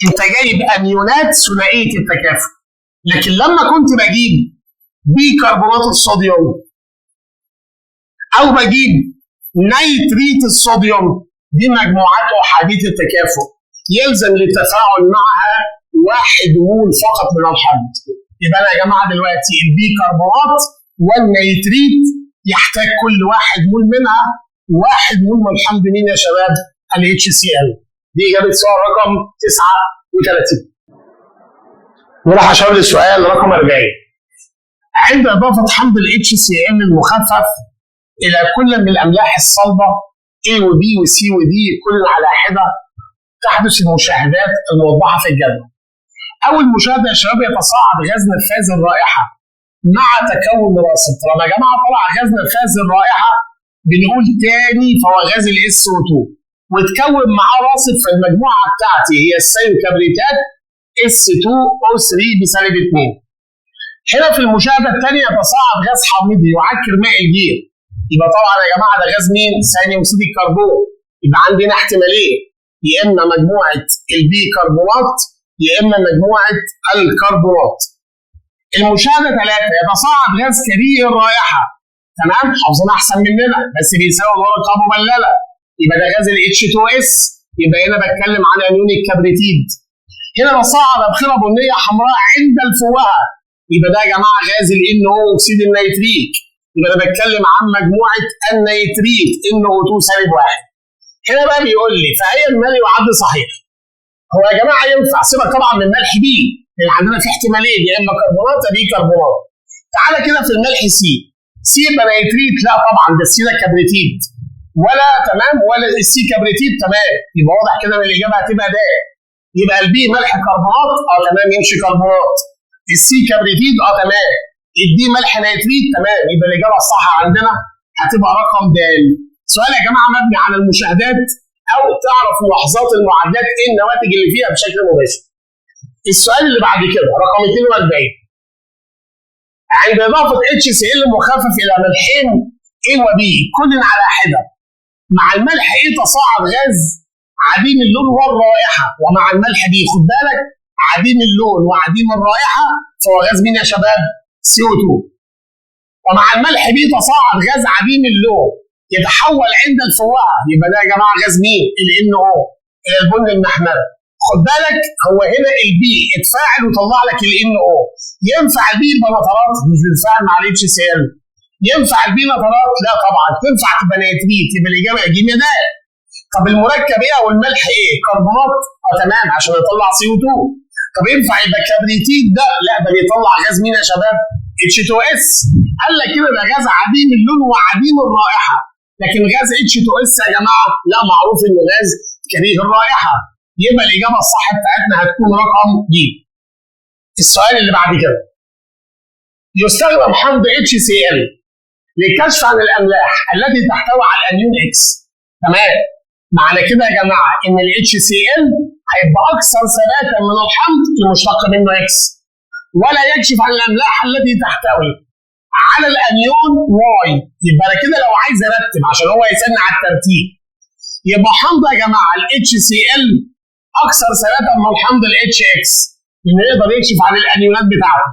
أنت جايب أنيونات ثنائية التكافؤ، لكن لما كنت بجيب بيكربونات الصوديوم أو بجيب نيتريت الصوديوم دي مجموعات أحادية التكافؤ يلزم للتفاعل معها 1 مول فقط من الحمض. يبقى أنا يا جماعة دلوقتي البيكربونات والنيتريت يحتاج كل 1 مول منها 1 مول من الحمض مين يا شباب؟ ال HCl. دي إجابة سؤال رقم 39. نروح عشان السؤال رقم 40. عند إضافة حمض ال HCl المخفف إلى كل من الأملاح الصلبة A و B و C و D كل على حدة تحدث المشاهدات الموضحة في الجدول. أول مشاهدة يا شباب يتصاعد غاز نفاذ الرائحة مع تكون راسب. طالما يا جماعة طلع غاز نفاذ الرائحة بنقول تاني فهو غاز ال SO2 وتكون معاه راسب، فالمجموعة بتاعتي هي السيوكبريتات S2O3 بسالب 2. هنا في المشاهدة الثانية يتصاعد غاز حامضي يعكر ماء الجير. يبقى طبعا يا جماعة ده غاز مين؟ ثاني أكسيد الكربون. يبقى عندنا احتمالين، يا إما مجموعة البيكربونات يا إما مجموعة الكربونات. المشاهدة 3 يتصاعد غاز كريه الرائحة. تمام؟ حافظين أحسن مننا بس بيساوي ورقة مبللة. يبقى ده غاز ال H2S. يبقى هنا بتكلم عن أنيون الكبريتيد. هنا بصعد أبخرة بنية حمراء عند الفوهة. يبقى ده يا جماعة غاز ال NO أكسيد النيتريك. يبقى أنا بتكلم عن مجموعة النيتريت NO2 سالب 1. هنا بقى بيقول لي فهي المال يعد صحيح. هو يا جماعة ينفع سيبك طبعا من ملح بي لأن عندنا في احتمالين يا إما كربونات يا بيكربونات. تعالى كده في الملح سي. سي يبقى نيتريت؟ لا طبعا ده السي ده كبريتيد. ولا تمام ولا السي كبريتيد تمام. يبقى واضح كده ان الإجابة هتبقى ده. يبقى البي ملح كربونات تمام يمشي كربونات. السي كبريتيد تمام. الدي ملح نيتريت تمام. يبقى الإجابة الصح عندنا هتبقى رقم د. سؤال يا جماعة مبني على المشاهدات أو تعرف ملاحظات المعادلات إيه النواتج اللي فيها بشكل مباشر. السؤال اللي بعد كده رقم 42. عند إضافة HCl مخفف إلى ملحين A و B كل على حدة مع الملح A تصاعد غاز عديم اللون والرائحة، ومع الملح B خد بالك عديم اللون وعديم الرائحة فهو غاز مين يا شباب؟ CO2. ومع الملح B تصاعد غاز عديم اللون يتحول عند الفوهة. يبقى ده يا جماعة غاز مين؟ ال NO إلى البن المحمرة. خد بالك هو هنا البي اتفاعل وطلع لك ال NO. ينفع البي يبقى نترات؟ مش بيتفاعل مع ال HCl. ينفع البي نترات؟ لا طبعا. تنفع تبقى نيتريت. يبقى الإجابة ج د. طب المركب ايه او الملح ايه؟ كربونات تمام عشان يطلع CO2. طب ينفع يبقى كبريتيد؟ ده لا ده بيطلع غاز مين يا شباب؟ H2S. قال لك كده ده غاز عديم اللون وعديم الرائحة. لكن غاز H2S يا جماعة لا معروف انه غاز كريه الرائحة. يبقى الإجابة الصح بتاعتنا هتكون رقم ج. السؤال اللي بعد كده. يستخدم حمض HCl للكشف عن الأملاح التي تحتوي على الأنيون X. تمام. معنى كده يا جماعة إن ال HCl هيبقى أكثر ثباتا من الحمض المشتق منه X. ولا يكشف عن الأملاح التي تحتوي على الانيون واي. يبقى انا كده لو عايز ارتب عشان هو يسالني على الترتيب، يبقى حمض يا جماعه الاتش سي ال اكثر ثباتا من حمض الاتش اكس، لانه يقدر يكشف عن الانيونات بتاعته.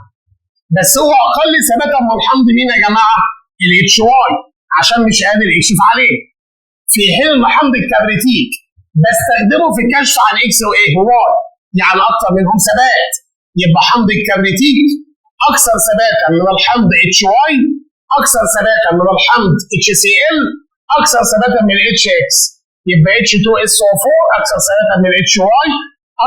بس هو اقل ثباتا من الحمض مين يا جماعه؟ الاتش واي، عشان مش قادر يكشف عليه. في حين ان حمض الكبريتيك بستخدمه في الكشف عن اكس وايه وواي، يعني اكثر منهم ثبات. يبقى حمض الكبريتيك اكثر ثباتا من الحمض اتش واي، اكثر ثباتا من الحمض اتش سي ال، اكثر ثباتا من اتش اكس. يبقى اتش 2 اس او 4 اكثر ثباتا من اتش واي،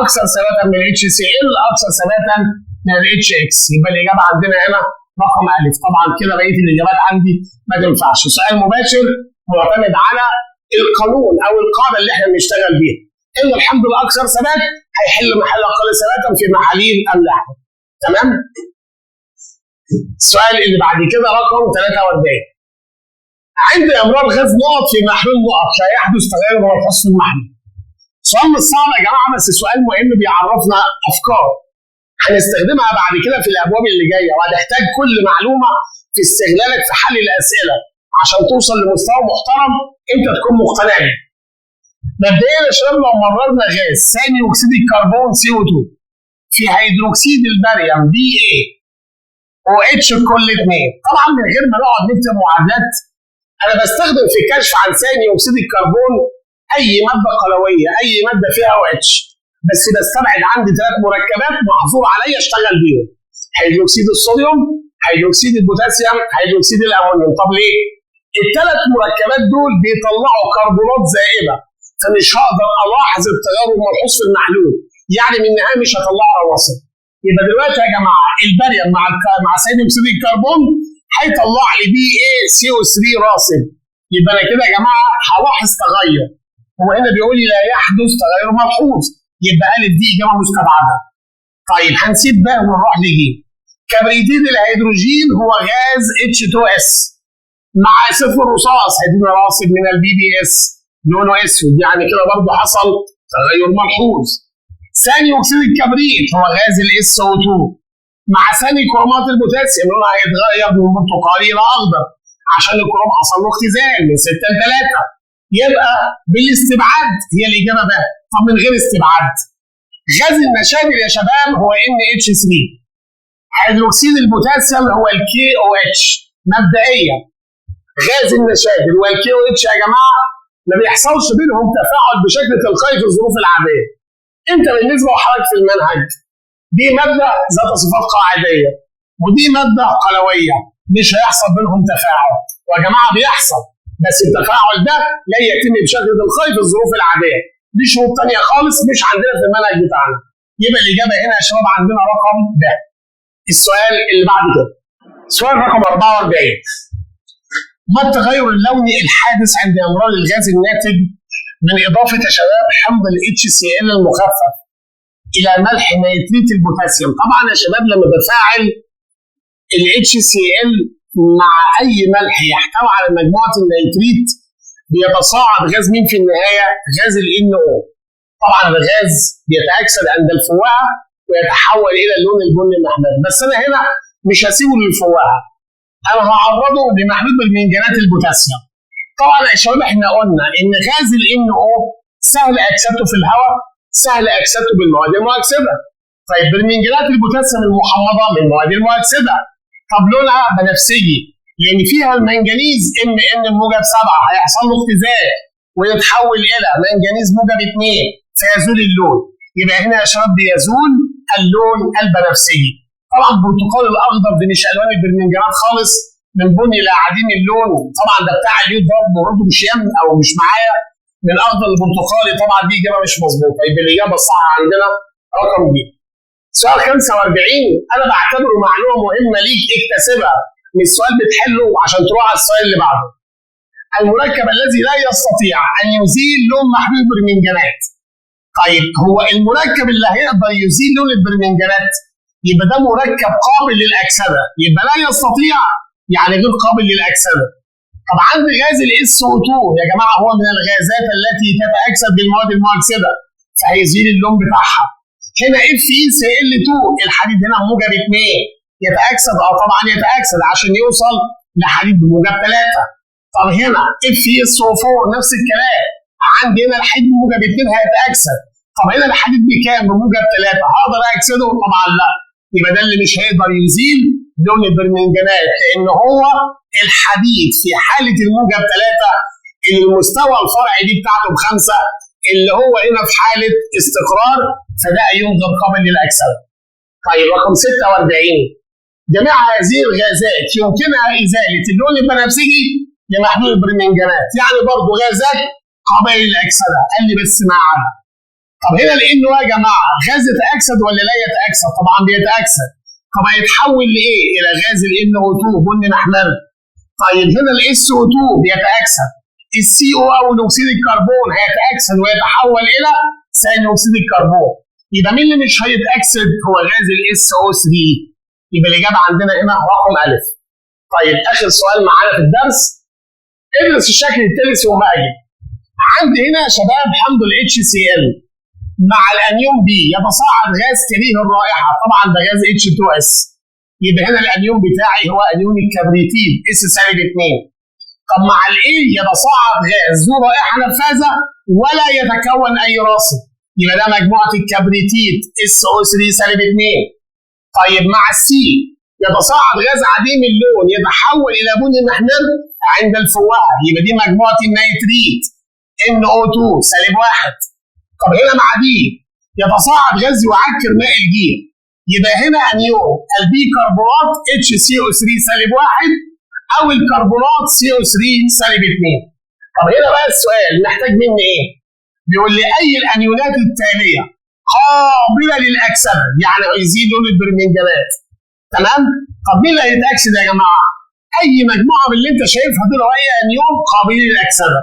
اكثر ثباتا من اتش سي ال، اكثر ثباتا من الاتش اكس. يبقى الاجابه عندنا هنا رقم الف. طبعا كده بقيه الاجابات عندي ما تنفعش. سؤال مباشر معتمد على القانون او القاعده اللي احنا بنشتغل بيها، ان الحمض الاكثر ثبات هيحل محل اقل ثباتا في محاليل املاح. تمام؟ السؤال اللي بعد كده رقم 43. عند امرار غاز نقط في محلول نقط لا يحدث تغير ملحوظ في المحلول. سؤال مش صعب يا جماعه، بس سؤال مهم بيعرفنا افكار هنستخدمها بعد كده في الابواب اللي جايه، وهتحتاج كل معلومه في استغلالك في حل الاسئله عشان توصل لمستوى محترم انت تكون مقتنع بيه. مبدئيا يا شباب، لو مررنا غاز ثاني اكسيد الكربون CO2 في هيدروكسيد الباريوم BA OH كل 2، طبعا من غير ما نقعد نكتب معادلات، انا بستخدم في الكشف عن ثاني اكسيد الكربون اي ماده قلويه، اي ماده فيها OH، بس بستبعد عندي 3 مركبات محظور عليا اشتغل بيهم: هيدروكسيد الصوديوم، هيدروكسيد البوتاسيوم، هيدروكسيد الامونيوم. طب ليه؟ ال3 مركبات دول بيطلعوا كربونات زائده، فمش هقدر الاحظ التغير الملحوظ في المحلول، يعني من النهايه مش هطلع رواسب. يبقى دلوقتي يا جماعه الباريوم مع ثاني اكسيد الكربون هيطلع لي BaCO3 راسب. يبقى انا كده يا جماعه هلاحظ تغير. هو هنا بيقول لي لا يحدث تغير ملحوظ، يبقى قال دي اجابه مستبعده. طيب هنسيب بقى ونروح لجيم. كبريتيد الهيدروجين هو غاز H2S مع صفر رصاص، هيدينا راسب من الBbS لونه اسود، يعني كده برضه حصل تغير ملحوظ. ثاني اكسيد الكبريت هو غاز SO2 مع ثاني كرومات البوتاسيوم، لونها هيتغير من برتقالي الى اخضر عشان الكروم حصل له اختزال من 6 ل 3. يبقى بالاستبعاد هي الاجابه بقى. طب من غير استبعاد، غاز النشادر يا شباب هو NH3، هيدروكسيد البوتاسيوم هو KOH. مبدئيا غاز النشادر والKOH يا جماعه ما بيحصلش بينهم تفاعل بشكل تلقائي في الظروف العاديه. انت بالنسبه لحضرتك في المنهج دي ماده ذات صفات قاعديه ودي ماده قلويه، مش هيحصل بينهم تفاعل. ويا جماعه بيحصل، بس التفاعل ده لا يتم بشكل تلقائي في الظروف العاديه، دي شروط ثانيه خالص مش عندنا في المنهج بتاعنا. يبقى الاجابه هنا يا شباب عندنا رقم ب. السؤال اللي بعد كده سؤال رقم 44. ما التغير اللوني الحادث عند امرار الغاز الناتج من اضافه يا شباب حمض ال HCl المخفف الى ملح نيتريت البوتاسيوم؟ طبعا يا شباب لما بفاعل ال HCl مع اي ملح يحتوي على مجموعه النيتريت بيتصاعد غاز مين في النهايه؟ غاز ال NO. طبعا الغاز بيتاكسد عند الفواعه ويتحول الى اللون البني الاحمر، بس انا هنا مش هسيبه للفواعه، انا هعرضه لمحلول بالمنجنات البوتاسيوم. طبعا يا شباب احنا قلنا ان غاز ال NO سهل اكسدته في الهواء، سهل اكسدته بالمواد المؤكسده. طيب بالمنجنات البوتاسيوم المحمضه من المواد المؤكسده، طب لونها بنفسجي لان فيها المنجنيز Mn موجب 7 هيحصل له اختزال ويتحول الى منجنيز موجب 2 فيزول اللون. يبقى هنا يا شباب بيزول اللون البنفسجي. طبعا البرتقال الاخضر دي مش الوان البرمنجانات خالص، من بني لعديم اللون، طبعا ده بتاع اليود برضه مش يم او مش معايا، من اخضر لبرتقالي. طبعا دي اجابه مش مظبوطه، يبقى الاجابه الصح عندنا رقم ب. سؤال 45 انا بعتبره معلومه مهمه ليك اكتسبها من السؤال بتحله عشان تروح على السؤال اللي بعده. المركب الذي لا يستطيع ان يزيل لون محلول البرمنجانات. طيب هو المركب اللي هيقدر يزيل لون البرمنجانات يبقى ده مركب قابل للاكسده، يبقى لا يستطيع يعني غير قابل للاكسده. طب عندي غاز ال SO2 يا جماعه هو من الغازات التي تتاكسد بالمواد المؤكسده فهيزيل اللون بتاعها. هنا FeCl2 الحديد هنا موجب 2 يتأكسد؟ طبعا يتأكسد عشان يوصل لحديد بموجب 3. طب هنا FeSO4 نفس الكلام، عندي هنا الحديد بموجب 2 هيتأكسد. طب هنا الحديد بكام؟ بموجب 3، هقدر أكسده؟ طبعا لا. يبقى ده اللي مش هيقدر يزيل لون البرمنجانات، لأن هو الحديد في حالة الموجب 3 اللي المستوى الفرعي دي بتاعته ب5، اللي هو هنا في حالة استقرار، فده أيون غير قابل للأكسدة. طيب رقم 46، جميع هذه الغازات يمكنها إزالة اللون البنفسجي لمحلول البرمنجانات، يعني برضه غازات قابلة للأكسدة، قال لي بس ما عدا. طب هنا لأنه يا جماعة غاز يتأكسد ولا لا يتأكسد؟ طبعا بيتأكسد. طب هيتحول لإيه؟ إلى غاز ال NO2 بني محمر. طيب هنا ال SO2 بيتأكسد، الCO أو أكسيد الكربون هيتأكسد ويتحول إلى ثاني أكسيد الكربون. يبقى مين اللي مش هيتأكسد؟ هو غاز ال SO3. يبقى الإجابة عندنا هنا رقم ألف. طيب آخر سؤال معانا في الدرس، ادرس الشكل التالي ثم أجب. عندي هنا يا شباب حمض ال HCl مع الأنيون B يتصاعد غاز كريه الرائحة، طبعا ده غاز H2S. يبقى هنا الأنيون بتاعي هو أنيون الكبريتيد S-2. طب مع الإيه يتصاعد غاز ذو رائحة نفاذة ولا يتكون أي راصد، يبقى ده مجموعة الكبريتيد SO3-2. طيب مع السي يتصاعد غاز عديم اللون يتحول إلى بني محمر عند الفواء، يبقى دي مجموعة النيتريت NO2-1. طب هنا مع دي يتصاعد غاز يعكر ماء الجير، يبقى هنا انيون البيكربونات HCO3-1 او الكربونات CO3-2. طب هنا بقى السؤال محتاج مني ايه؟ بيقول لي اي الانيونات التاليه قابله للاكسده، يعني هيزيد لون البرمنجانات. تمام؟ طب مين اللي هيتاكسد يا جماعه؟ اي مجموعه من اللي انت شايفها دول هي انيون قابلين للاكسده،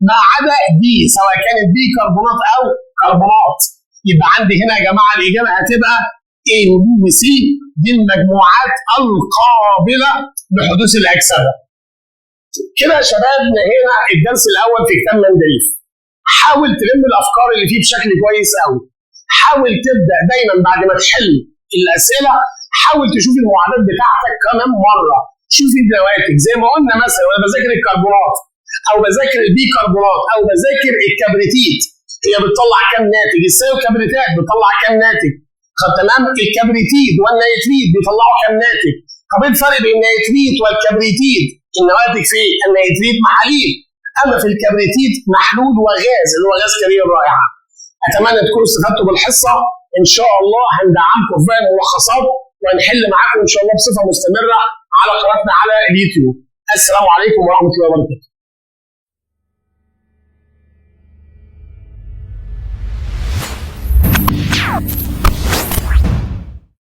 ما عدا دي سواء كانت بيكربونات او كربونات. يبقى عندي هنا يا جماعه الاجابه هتبقى A و C، دي المجموعات القابله لحدوث الاكسده. كده يا شباب نهينا الدرس الاول في كتاب مندليف. حاول تلم الافكار اللي فيه بشكل كويس قوي. حاول تبدا دايما بعد ما تحل الاسئله، حاول تشوف المعادلات بتاعتك كمان مره، شوف النواتج زي ما قلنا. مثلا وانا بذاكر الكربونات او بذاكر البيكربونات او بذاكر الكبريتيت، هي بتطلع كام ناتج؟ السيوكبريتات بتطلع كام ناتج؟ تمام؟ الكبريتيد والنيتريت بيطلعوا كام ناتج؟ طب ايه الفرق بين النيتريت والكبريتيد؟ النواتج في النيتريت محاليل، اما في الكبريتيد محلول وغاز اللي هو غاز كريه الرائحه. اتمنى تكونوا استفدتوا بالحصه، ان شاء الله هندعمكم في باقي الملخصات وهنحل معاكم ان شاء الله بصفه مستمره على قناتنا على اليوتيوب. السلام عليكم ورحمه الله وبركاته.